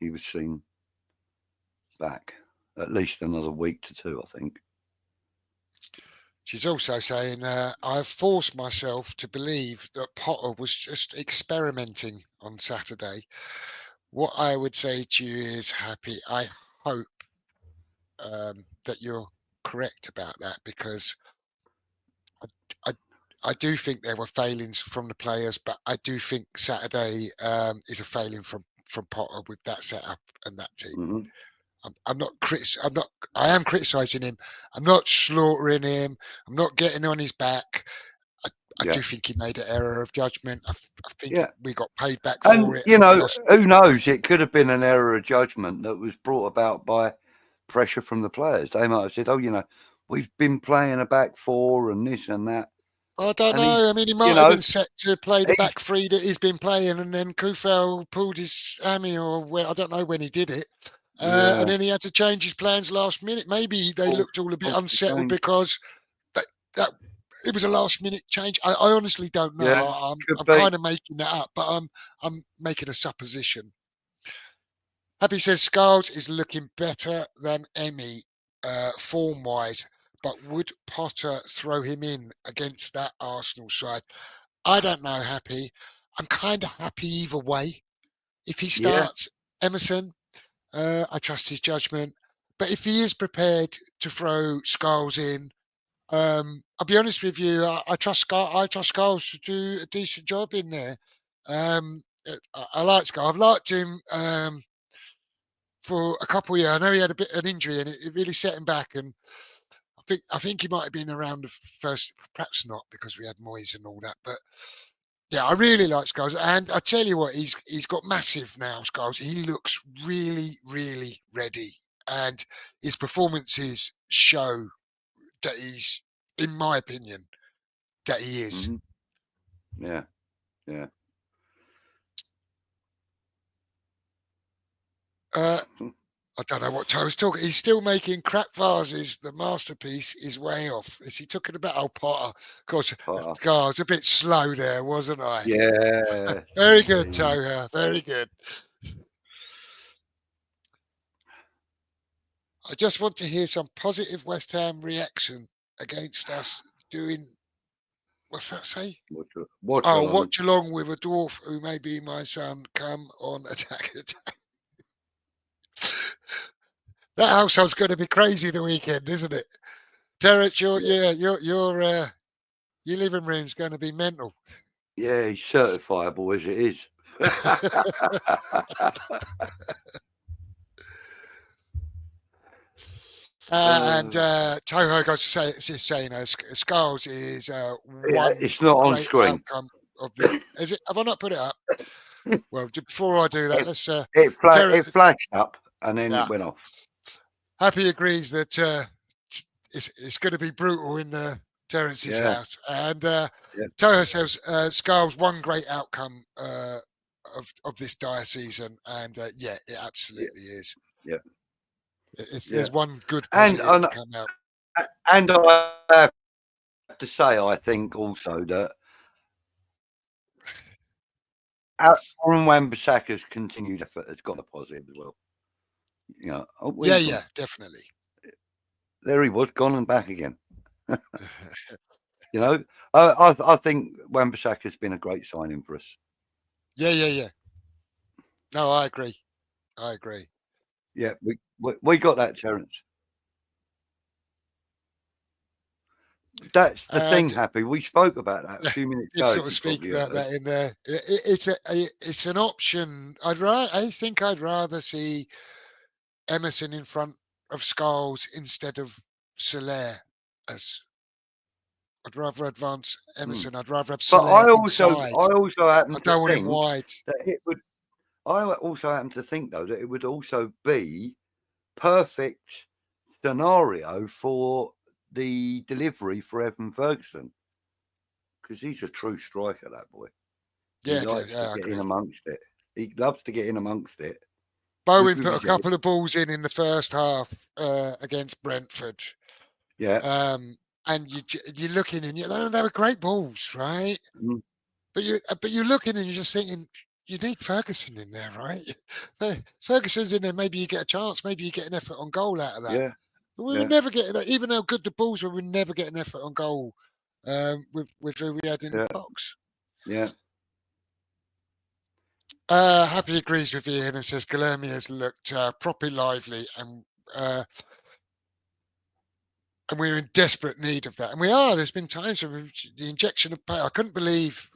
Speaker 4: he was seen back. At least another week to two, I think.
Speaker 3: She's also saying, I've forced myself to believe that Potter was just experimenting on Saturday. What I would say to you is, Happy, I hope that you're correct about that, because I do think there were failings from the players, but I do think Saturday is a failing from Potter with that setup and that team.
Speaker 4: Mm-hmm.
Speaker 3: I am criticising him. I'm not slaughtering him. I'm not getting on his back. I do think he made an error of judgment. I think we got paid back for it.
Speaker 4: Who knows? It could have been an error of judgment that was brought about by pressure from the players. They might have said, we've been playing a back four and this and that.
Speaker 3: I don't know. I mean, he might have been set to play the back three that he's been playing, and then Kufel pulled his hammy, or I don't know when he did it. And then he had to change his plans last minute. Maybe they looked all a bit unsettled because that it was a last minute change. I honestly don't know.
Speaker 4: Yeah,
Speaker 3: I'm kind of making that up, but I'm making a supposition. Happy says Scarles is looking better than Emmy form wise, but would Potter throw him in against that Arsenal side? I don't know, Happy. I'm kind of happy either way. If he starts Emerson, I trust his judgment. But if he is prepared to throw Scarles in, I'll be honest with you. I trust Scarles to do a decent job in there. I like Scarles. I've liked him for a couple of years. I know he had a bit of an injury, and it really set him back. And I think he might have been around the first, perhaps not, because we had Moyes and all that. But yeah, I really like Scarles. And I tell you what, he's got massive now, Scarles. He looks really, really ready. And his performances show that he's, in my opinion, that he is.
Speaker 4: Mm-hmm. Yeah.
Speaker 3: I don't know what Ty was talking. He's still making crap vases. The masterpiece is way off. Is he talking about Potter? Of course, God, I was a bit slow there, wasn't I?
Speaker 4: Yeah.
Speaker 3: Very good, Toha. Very good. I just want to hear some positive West Ham reaction against us doing. What's that say?
Speaker 4: Watch
Speaker 3: along with a dwarf who may be my son. Come on, attack. That household's going to be crazy the weekend, isn't it? Terence, your living room's going to be mental.
Speaker 4: Yeah, he's certifiable as it is.
Speaker 3: And Toho got to say, it's saying, Skulls is one.
Speaker 4: It's not on
Speaker 3: great
Speaker 4: screen.
Speaker 3: Outcome of the, is it? Have I not put it up? Well, before I do that, let's.
Speaker 4: It flashed up and then it went off.
Speaker 3: Happy agrees that it's going to be brutal in Terence's house, and Toho says Skulls one great outcome of this dire season, and it absolutely is.
Speaker 4: Yeah.
Speaker 3: There's one good positive to come out.
Speaker 4: And I have to say, I think also that Aaron Wan-Bissaka's continued effort has got a positive as well. You know,
Speaker 3: Definitely.
Speaker 4: There he was, gone and back again. You know, I think Wan-Bissaka's been a great signing for us.
Speaker 3: Yeah. No, I agree.
Speaker 4: Yeah, we got that, Terence. That's the thing, Happy. We spoke about that a few minutes ago.
Speaker 3: Sort of speak about that in there. It's an option. I think I'd rather see Emerson in front of Skulls instead of Soler. I'd rather advance Emerson. I'd rather have Soler inside.
Speaker 4: I also happen
Speaker 3: I don't
Speaker 4: to
Speaker 3: want
Speaker 4: think
Speaker 3: him wide.
Speaker 4: that it would. I also happen to think though that it would also be perfect scenario for the delivery for Evan Ferguson, because he's a true striker, that boy. He likes to get in amongst it. He loves to get in amongst it.
Speaker 3: Bowen put a couple of balls in the first half against Brentford.
Speaker 4: Yeah.
Speaker 3: And you're looking and they were great balls, right?
Speaker 4: Mm.
Speaker 3: But you're looking and you're just thinking, you need Ferguson in there, right? Ferguson's in there. Maybe you get a chance. Maybe you get an effort on goal out of that.
Speaker 4: Yeah.
Speaker 3: But we were never getting that. Even how good the balls were, we never get an effort on goal with who we had in the box.
Speaker 4: Yeah.
Speaker 3: Happy agrees with Ian and says Guilherme has looked properly lively and we're in desperate need of that. And we are. There's been times where the injection of pace. I couldn't believe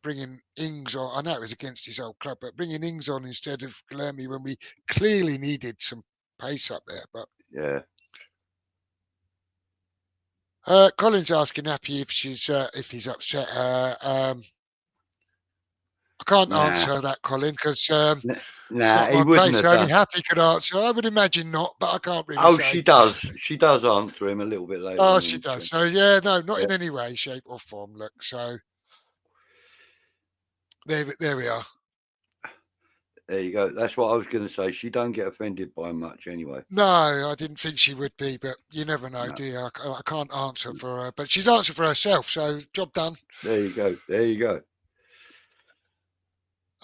Speaker 3: bringing Ings on. I know it was against his old club, but bringing Ings on instead of Guilherme when we clearly needed some pace up there. But Colin's asking Happy if he's upset. I can't answer that, Colin, because it's not my place. Only Happy could answer. I would imagine not, but I can't really say.
Speaker 4: She does. She does answer him a little bit later.
Speaker 3: Oh, she does. So not in any way, shape, or form. Look, so there we are.
Speaker 5: There you go. That's what I was going to say. She don't get offended by much anyway.
Speaker 3: No, I didn't think she would be, but you never know, do you? I can't answer for her, but she's answered for herself, so job done.
Speaker 4: There you go. There you go.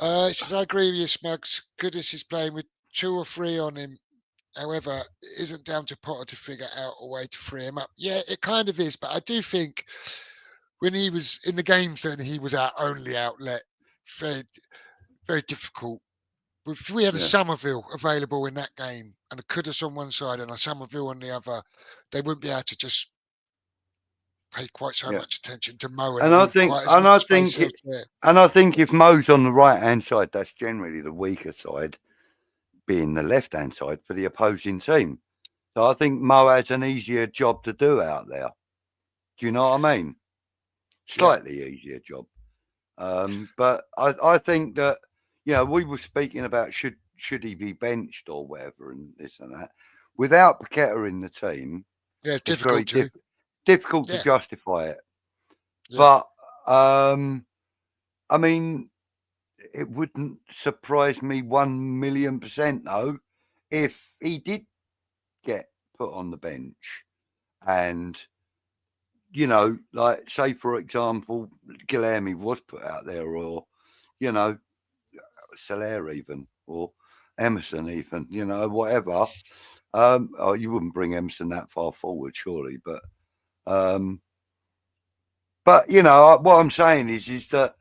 Speaker 3: It says, I agree with you, Smugs. Goodness is playing with 2 or 3 on him. However, it isn't down to Potter to figure out a way to free him up. Yeah, it kind of is, but I do think when he was in the games, then he was our only outlet. Very, very difficult. If we had a Somerville available in that game and a Kudus on one side and a Somerville on the other, they wouldn't be able to just pay quite so much attention to Mo.
Speaker 4: And I think if Mo's on the right hand side, that's generally the weaker side, being the left hand side for the opposing team. So I think Mo has an easier job to do out there. Do you know what I mean? Slightly easier job. But I think that, we were speaking about should he be benched or whatever and this and that. Without Paqueta in the team,
Speaker 3: it's
Speaker 4: very difficult to justify it.
Speaker 3: Yeah.
Speaker 4: But I mean, it wouldn't surprise me 1,000,000% though if he did get put on the bench and like say for example Guilherme was put out there, or Soler even, or Emerson even, whatever. Oh, you wouldn't bring Emerson that far forward, surely, but you know what I'm saying is that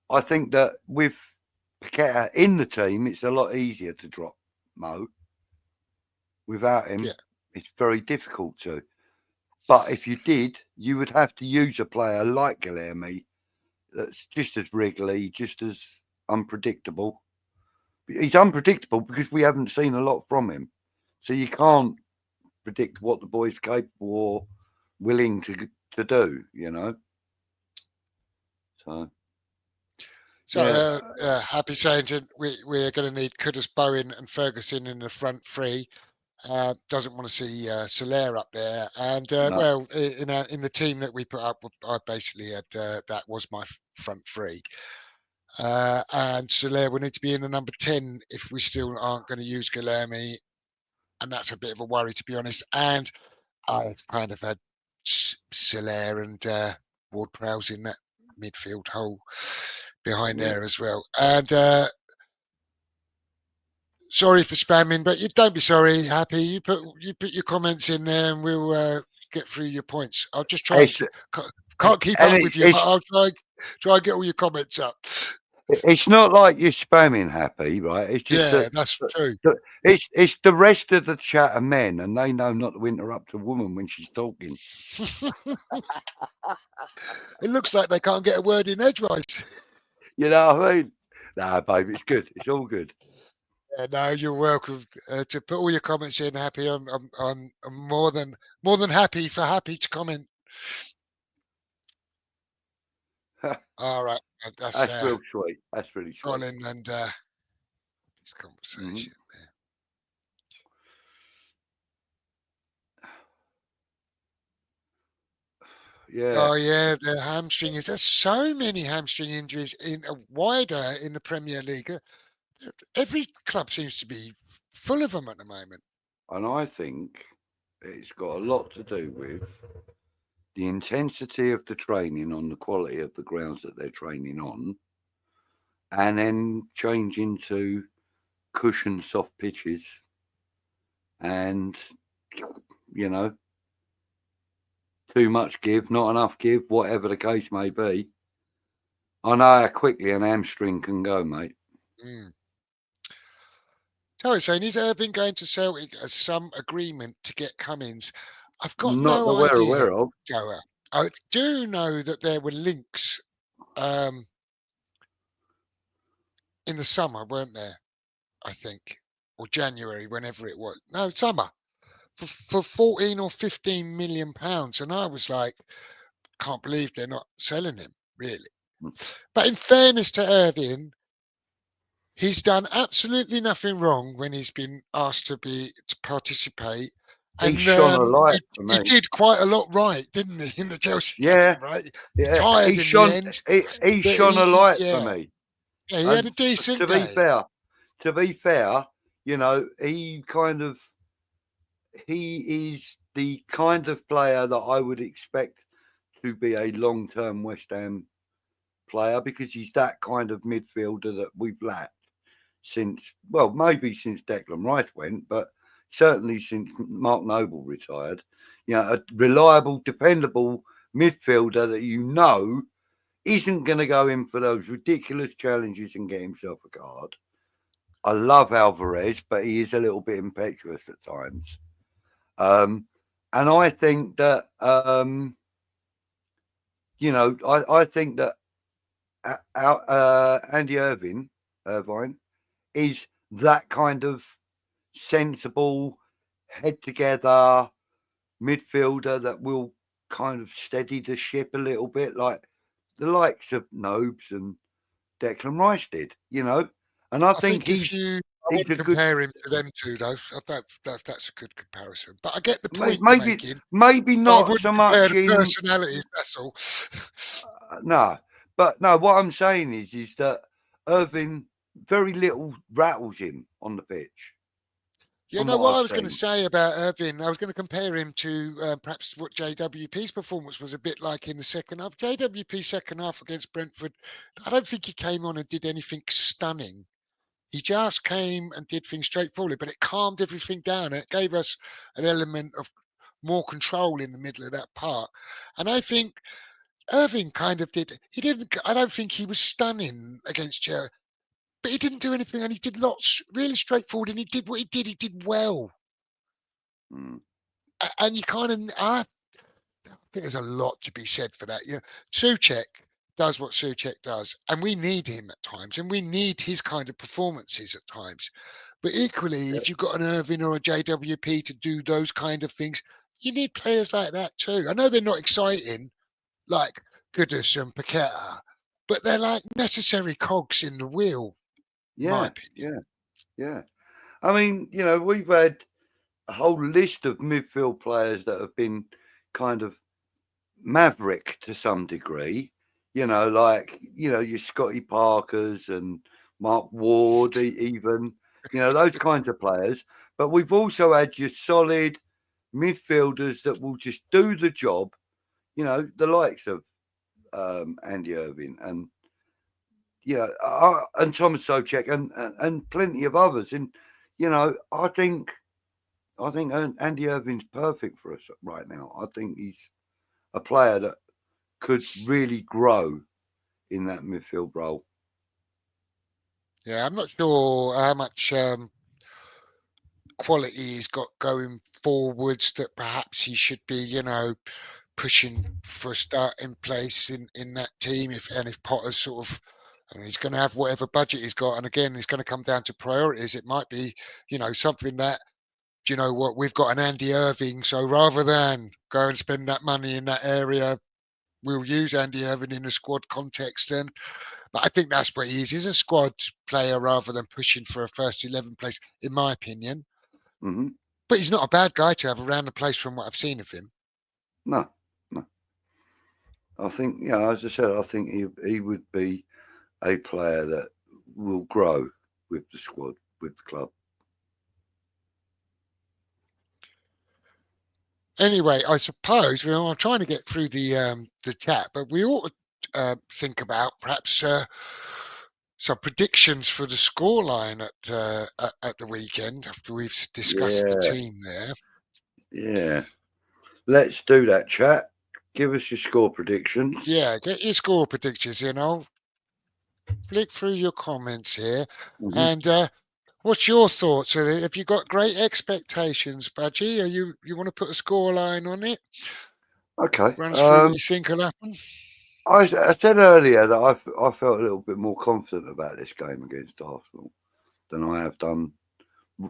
Speaker 4: I think that with Paqueta in the team, it's a lot easier to drop Mo. Without him, it's very difficult to. But if you did, you would have to use a player like Guilherme that's just as wriggly, just as unpredictable. He's unpredictable because we haven't seen a lot from him. So you can't predict what the boy's capable or willing to do, you know.
Speaker 3: So Happy saying we're going to need Kudus, Bowen and Ferguson in the front three. Doesn't want to see Soler up there, and
Speaker 4: No.
Speaker 3: well, in the team that we put up, I basically had that was my front three, and Soler will need to be in the number 10 if we still aren't going to use Guilherme, and that's a bit of a worry, to be honest. And I kind of had Soler and Ward-Prowse in that midfield hole behind there as well, and. Sorry for spamming, but you don't be sorry, Happy. You put your comments in there, and we'll get through your points. I'll just try. Can't keep up with you, but I'll try and get all your comments up.
Speaker 4: It's not like you're spamming, Happy, right? It's just
Speaker 3: that's true.
Speaker 4: It's the rest of the chat are men, and they know not to interrupt a woman when she's talking.
Speaker 3: It looks like they can't get a word in edgewise.
Speaker 4: You know what I mean? Nah, babe, it's good. It's all good.
Speaker 3: Yeah, no, you're welcome to put all your comments in, Happy. I'm more than happy for Happy to comment. All right,
Speaker 4: that's real sweet. That's really sweet.
Speaker 3: Colin and this conversation.
Speaker 4: Yeah.
Speaker 3: Oh yeah, the hamstring is. There's so many hamstring injuries wider in the Premier League. Every club seems to be full of them at the moment.
Speaker 4: And I think it's got a lot to do with the intensity of the training on the quality of the grounds that they're training on, and then changing to cushion soft pitches, and you know, too much give, not enough give, whatever the case may be. I know how quickly an hamstring can go, mate.
Speaker 3: Terry's saying, is Irving going to Celtic as some agreement to get Cummins? I've got
Speaker 4: not
Speaker 3: no idea.
Speaker 4: Aware of.
Speaker 3: Joe. I do know that there were links in the summer, weren't there? I think, or January, whenever it was. No, summer. For 14 or 15 million pounds, and I was like, can't believe they're not selling him, really. But in fairness to Irving, he's done absolutely nothing wrong when he's been asked to participate. And
Speaker 4: he shone a light for me.
Speaker 3: He did quite a lot right, didn't he, in the Chelsea game, right?
Speaker 4: Yeah,
Speaker 3: tired in the end.
Speaker 4: He shone a light for me.
Speaker 3: Yeah, he had a decent day.
Speaker 4: To be fair, you know, he is the kind of player that I would expect to be a long-term West Ham player, because he's that kind of midfielder that we've lacked since, well, maybe since Declan Rice went, but certainly since Mark Noble retired. You know, a reliable, dependable midfielder that you know isn't going to go in for those ridiculous challenges and get himself a card. I love Alvarez, but he is a little bit impetuous at times. And I think that, you know, I think that Andy Irvine is that kind of sensible, head together midfielder that will kind of steady the ship a little bit, like the likes of Nobes and Declan Rice did, you know. And I think
Speaker 3: I wouldn't compare him to them two, though. I don't know if that's a good comparison, but I get the point you're making.
Speaker 4: Maybe not so much in
Speaker 3: personalities. That's all.
Speaker 4: No, but no. What I'm saying is that Irving, very little rattles him on the pitch.
Speaker 3: Yeah, no, what I was going to say about Irving, I was going to compare him to perhaps what JWP's performance was a bit like in the second half. JWP's second half against Brentford, I don't think he came on and did anything stunning. He just came and did things straightforwardly, but it calmed everything down. It gave us an element of more control in the middle of that part. And I think Irving kind of did. He didn't. I don't think he was stunning against Chelsea, but he didn't do anything, and he did lots really straightforward. And he did what he did. He did well. And you kind of, I think there's a lot to be said for that. Souček does what Souček does, and we need him at times, and we need his kind of performances at times. But equally, if you've got an Irving or a JWP to do those kind of things, you need players like that too. I know they're not exciting, like Kudus and Paqueta, but they're like necessary cogs in the wheel, in my opinion.
Speaker 4: Yeah. I mean, we've had a whole list of midfield players that have been kind of maverick to some degree, like, your Scotty Parkers and Mark Ward, even, those kinds of players. But we've also had your solid midfielders that will just do the job, the likes of Andy Irving and and Thomas Souček and plenty of others. And I think Andy Irving's perfect for us right now. I think he's a player that could really grow in that midfield role.
Speaker 3: Yeah, I'm not sure how much quality he's got going forwards that perhaps he should be, pushing for a starting place in that team. If Potter's sort of, he's going to have whatever budget he's got, and again, it's going to come down to priorities. It might be, something that, do you know what, we've got an Andy Irving, so rather than go and spend that money in that area, we'll use Andy Irving in a squad context then. But I think that's what he is. He's a squad player rather than pushing for a first 11 place, in my opinion.
Speaker 4: Mm-hmm.
Speaker 3: But he's not a bad guy to have around the place from what I've seen of him.
Speaker 4: No. I think, as I said, I think he would be a player that will grow with the squad, with the club.
Speaker 3: Anyway, I suppose we are trying to get through the chat, but we ought to think about perhaps some predictions for the scoreline at the weekend after we've discussed the team there.
Speaker 4: Yeah, let's do that, chat. Give us your score predictions.
Speaker 3: Yeah, get your score predictions in. I'll flick through your comments here. Mm-hmm. And what's your thoughts? Have you got great expectations, Budgie? You want to put a score line on it?
Speaker 4: Okay.
Speaker 3: Run us through what you think will happen.
Speaker 4: I said earlier that I felt a little bit more confident about this game against Arsenal than I have done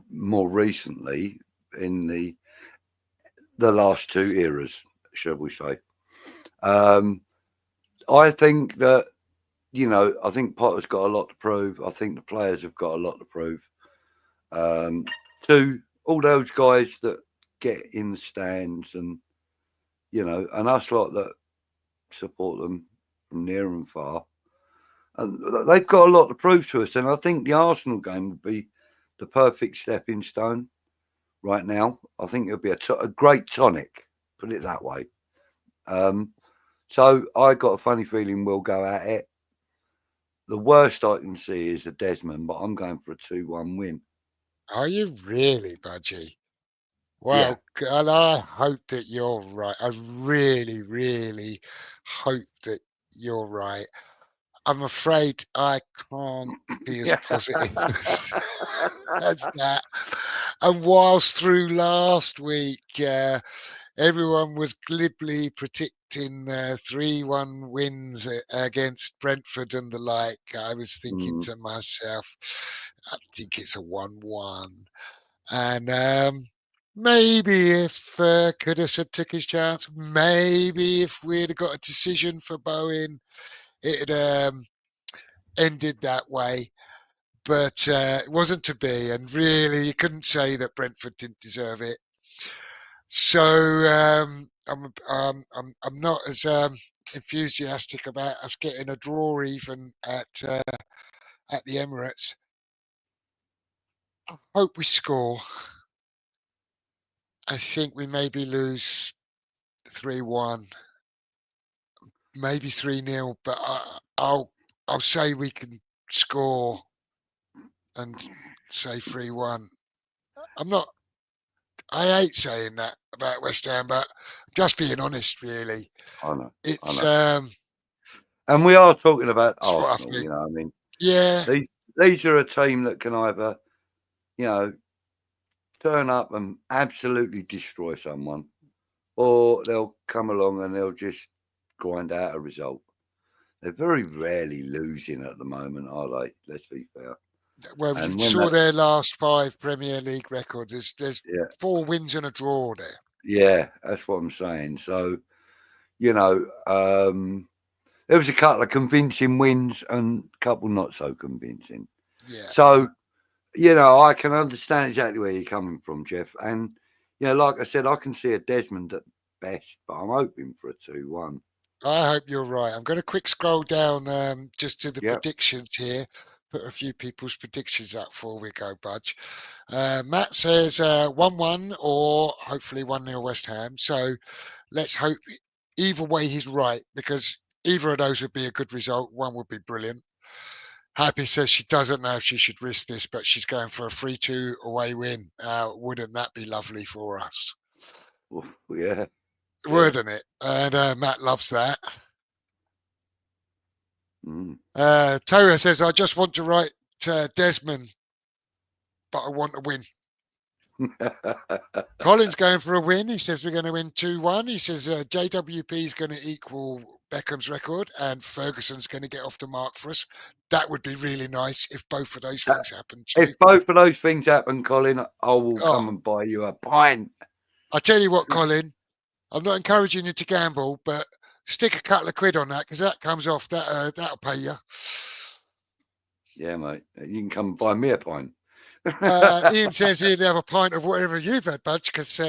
Speaker 4: more recently in the last two eras, shall we say. I think that, I think Potter's got a lot to prove. I think the players have got a lot to prove. To all those guys that get in the stands and, and us lot that support them from near and far. And they've got a lot to prove to us. And I think the Arsenal game would be the perfect stepping stone right now. I think it'll be a great tonic, put it that way. So I got a funny feeling we'll go at it. The worst I can see is a Desmond, but I'm going for a 2-1 win.
Speaker 3: Are you really, Budgie? Well, yeah. And I hope that you're right. I really, really hope that you're right. I'm afraid I can't be as positive as that. And whilst through last week, everyone was glibly predicting 3-1 wins against Brentford and the like, I was thinking to myself, I think it's a 1-1. And maybe if Kudus had took his chance, maybe if we'd have got a decision for Bowen, it had ended that way. But it wasn't to be, and really, you couldn't say that Brentford didn't deserve it. So I'm not as enthusiastic about us getting a draw even at the Emirates. I hope we score. I think we maybe lose 3-1, maybe 3-0, but I'll say we can score and say 3-1. I hate saying that about West Ham, but just being honest, really.
Speaker 4: I know.
Speaker 3: It's
Speaker 4: and we are talking about
Speaker 3: it's what I
Speaker 4: Arsenal,
Speaker 3: think.
Speaker 4: you know. I mean,
Speaker 3: Yeah,
Speaker 4: these are a team that can either, you know, turn up and absolutely destroy someone, or they'll come along and they'll just grind out a result. They're very rarely losing at the moment, are they? Let's be fair.
Speaker 3: well,
Speaker 4: And
Speaker 3: you
Speaker 4: when
Speaker 3: saw their last 5 Premier League records. There's
Speaker 4: Yeah.
Speaker 3: 4 wins and a draw there.
Speaker 4: Yeah, that's what I'm saying. So, you know, there was a couple of convincing wins and a couple not so convincing.
Speaker 3: Yeah.
Speaker 4: So, you know, I can understand exactly where you're coming from, Jeff. And, you know, like I said, I can see a Desmond at best, but I'm hoping for a 2-1.
Speaker 3: I hope you're right. I'm going to quick scroll down just to the
Speaker 4: Yep.
Speaker 3: predictions here. Put a few people's predictions up before we go, Budge. Matt says 1-1 or hopefully 1-0 West Ham. So let's hope either way he's right, because either of those would be a good result. One would be brilliant. Happy says she doesn't know if she should risk this, but she's going for a 3-2 away win. Wouldn't that be lovely for us?
Speaker 4: Oof, yeah.
Speaker 3: Wouldn't it? And Matt loves that. Torah says, I just want to write Desmond, but I want to win. Colin's going for a win. He says we're going to win 2-1. He says JWP is going to equal Beckham's record and Ferguson's going to get off the mark for us. That would be really nice if both of those things happen too.
Speaker 4: If both of those things happen, Colin, I will come and buy you a pint.
Speaker 3: I tell you what, Colin, I'm not encouraging you to gamble, but stick a couple of quid on that, because that comes off. That'll pay you.
Speaker 4: Yeah, mate. You can come and buy me a pint.
Speaker 3: Ian says he'd have a pint of whatever you've had, Budge, because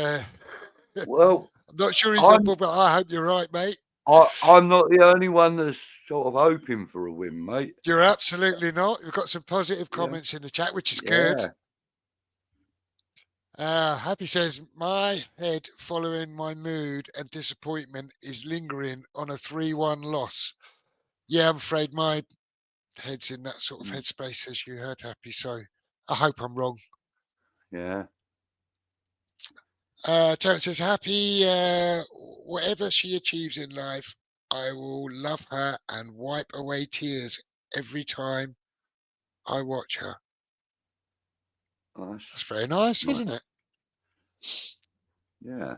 Speaker 4: well,
Speaker 3: I'm not sure he's on board, but I hope you're right, mate.
Speaker 4: I'm not the only one that's sort of hoping for a win, mate.
Speaker 3: You're absolutely not. We've got some positive comments in the chat, which is good. Happy says, my head following my mood and disappointment is lingering on a 3-1 loss. Yeah, I'm afraid my head's in that sort of headspace, as you heard, Happy. So I hope I'm wrong.
Speaker 4: Yeah.
Speaker 3: Terence says, Happy, whatever she achieves in life, I will love her and wipe away tears every time I watch her.
Speaker 4: Nice.
Speaker 3: That's very nice, isn't it?
Speaker 4: Yeah.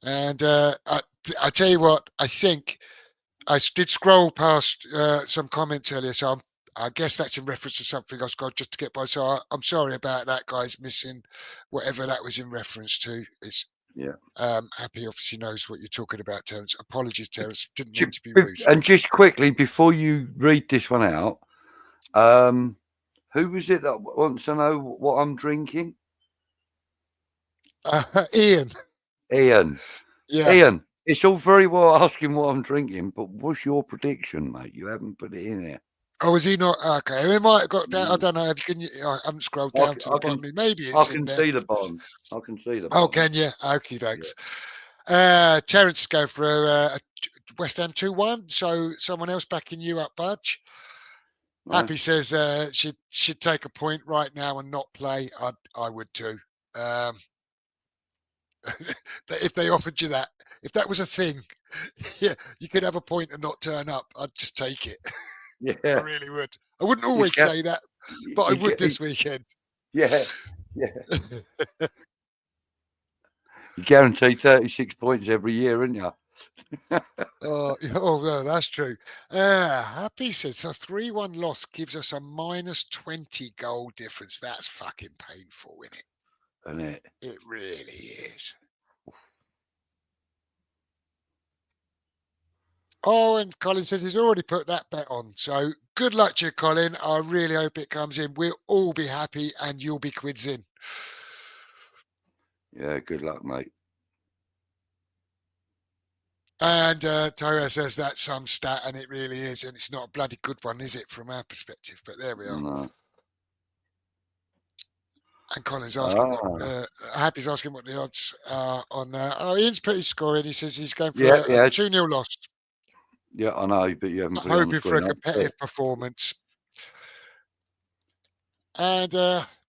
Speaker 3: And I tell you what, I think I did scroll past some comments earlier, so I guess that's in reference to something I've got just to get by. So I'm sorry about that, guys, missing whatever that was in reference to. It's Happy obviously knows what you're talking about, Terence. Apologies, Terence. Didn't mean to be rude.
Speaker 4: And just quickly, before you read this one out, who was it that wants to know what I'm drinking?
Speaker 3: Ian. Yeah.
Speaker 4: Ian, it's all very well asking what I'm drinking, but what's your prediction, mate? You haven't put it in there.
Speaker 3: Oh, is he not? Okay, we might have got that. I don't know. If you can, I haven't scrolled down to the bottom. Maybe it's in there.
Speaker 4: I can see the bottom. I can see the bottom.
Speaker 3: Oh, can you? Okie dokes. Yeah. Terence is going for a West Ham 2-1. So someone else backing you up, Budge. Nice. Happy says she'd take a point right now and not play. I would too. If they offered you that, if that was a thing, yeah, you could have a point and not turn up. I'd just take it.
Speaker 4: Yeah,
Speaker 3: I really would. I wouldn't always say that, but I would this weekend.
Speaker 4: Yeah. You guarantee 36 points every year, aren't you?
Speaker 3: Oh, no, that's true. Happy says a 3-1 loss gives us a -20 goal difference. That's fucking painful, isn't it?
Speaker 4: Isn't it?
Speaker 3: It really is. Oh, and Colin says he's already put that bet on. So good luck to you, Colin. I really hope it comes in. We'll all be happy and you'll be quids in.
Speaker 4: Yeah, good luck, mate.
Speaker 3: And Torres says that's some stat, and it really is. And it's not a bloody good one, is it, from our perspective? But there we are.
Speaker 4: No.
Speaker 3: And Colin's asking, Happy's asking what the odds are on Ian's pretty scoring. He says he's going for a 2-0 loss.
Speaker 4: Yeah, I know, but you haven't put
Speaker 3: hoping for a competitive performance.
Speaker 2: And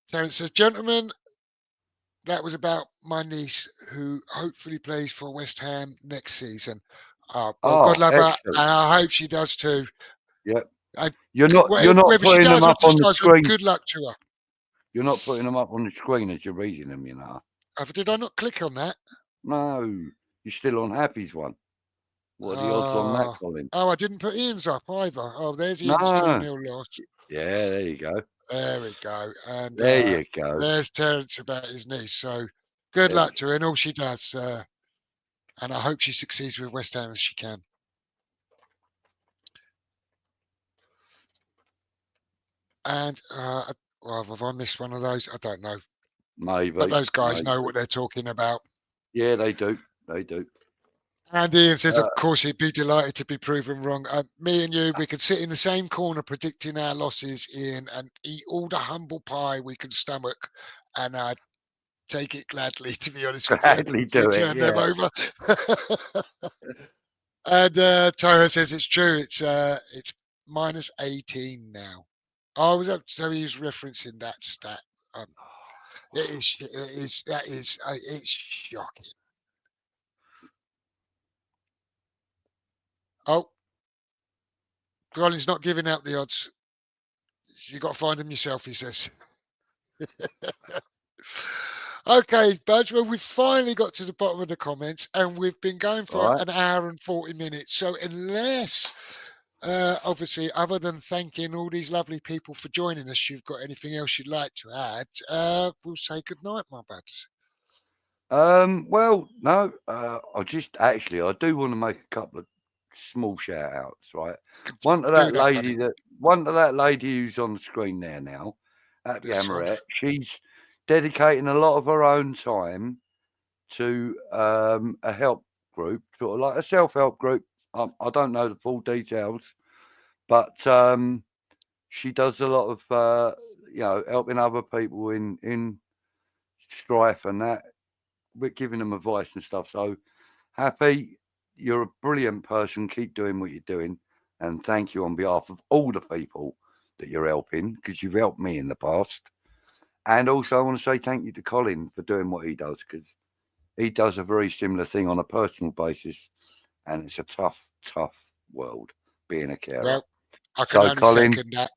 Speaker 2: Terence says, gentlemen, that was about my niece who hopefully plays for West Ham next season. Well, God love her, and I hope she does too.
Speaker 4: Yeah. You're not
Speaker 2: whether
Speaker 4: putting
Speaker 2: she does
Speaker 4: them
Speaker 2: or
Speaker 4: up on
Speaker 2: just
Speaker 4: the
Speaker 2: doesn't,
Speaker 4: screen.
Speaker 2: good luck to her.
Speaker 4: You're not putting them up on the screen as you're reading them, you know.
Speaker 2: Did I not click on that?
Speaker 4: No, you're still on Happy's one. What are the odds on that, Colin?
Speaker 2: Oh, I didn't put Ian's up either. Oh, there's Ian's 2-0 loss.
Speaker 4: Yeah, there you go.
Speaker 2: There we go. And
Speaker 4: there you go.
Speaker 2: There's Terence about his niece. So good luck to her and all she does. And I hope she succeeds with West Ham as she can. And well, have I missed one of those? I don't know.
Speaker 4: Maybe.
Speaker 2: But those guys know what they're talking about.
Speaker 4: Yeah, they do. They do.
Speaker 2: And Ian says, of course, he'd be delighted to be proven wrong. Me and you, we could sit in the same corner predicting our losses, Ian, and eat all the humble pie we can stomach. And I'd take it gladly, to be honest with you.
Speaker 4: Gladly do it,
Speaker 2: turn them over. And Toho says it's true. It's minus 18 now. Oh, so he was referencing that stat. It's shocking. Oh, Colin's not giving out the odds. You got to find them yourself, he says. Okay, Budge, well, we've finally got to the bottom of the comments, and we've been going for an hour and 40 minutes. So unless, obviously, other than thanking all these lovely people for joining us, you've got anything else you'd like to add, we'll say good night, my buds.
Speaker 4: Well, no, I do want to make a couple of small shout outs, right? One to that lady who's on the screen there now at the Amoret. She's dedicating a lot of her own time to a help group, sort of like a self-help group. I don't know the full details, but she does a lot of helping other people in strife and that. We're giving them advice and stuff. So Happy, you're a brilliant person. Keep doing what you're doing, and thank you on behalf of all the people that you're helping, because you've helped me in the past. And also I want to say thank you to Colin for doing what he does, because he does a very similar thing on a personal basis, and it's a tough world being a carer.
Speaker 2: Well, I can only
Speaker 4: Colin,
Speaker 2: second that.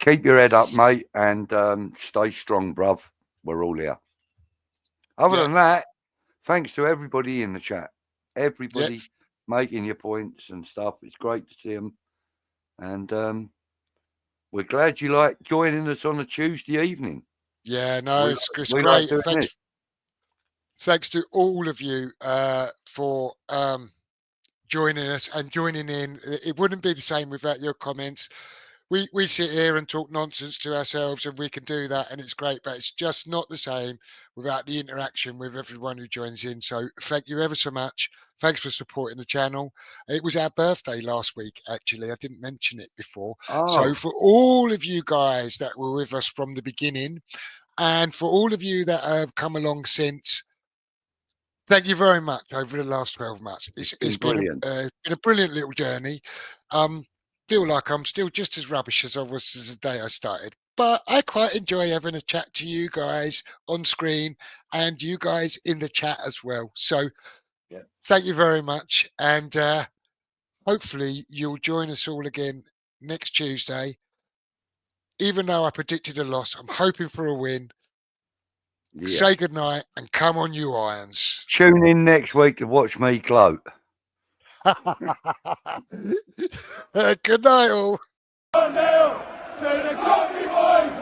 Speaker 4: Keep your head up, mate, and stay strong, bruv. We're all here. Other than that, thanks to everybody in the chat. Everybody making your points and stuff. It's great to see them. And we're glad you like joining us on a Tuesday evening.
Speaker 2: Yeah, no, it's great. Thanks to all of you for joining us and joining in. It wouldn't be the same without your comments. We sit here and talk nonsense to ourselves, and we can do that, and it's great, but it's just not the same without the interaction with everyone who joins in. So thank you ever so much. Thanks for supporting the channel. It was our birthday last week, actually. I didn't mention it before. So for all of you guys that were with us from the beginning, and for all of you that have come along since, thank you very much over the last 12 months. It's been a brilliant little journey. Feel like I'm still just as rubbish as I was the day I started, but I quite enjoy having a chat to you guys on screen and you guys in the chat as well. So thank you very much, and hopefully you'll join us all again next Tuesday. Even though I predicted a loss, I'm hoping for a win. Say good night and come on, you Irons.
Speaker 4: Tune in next week to watch me gloat.
Speaker 2: Good night, all.
Speaker 3: To the Cockney boys.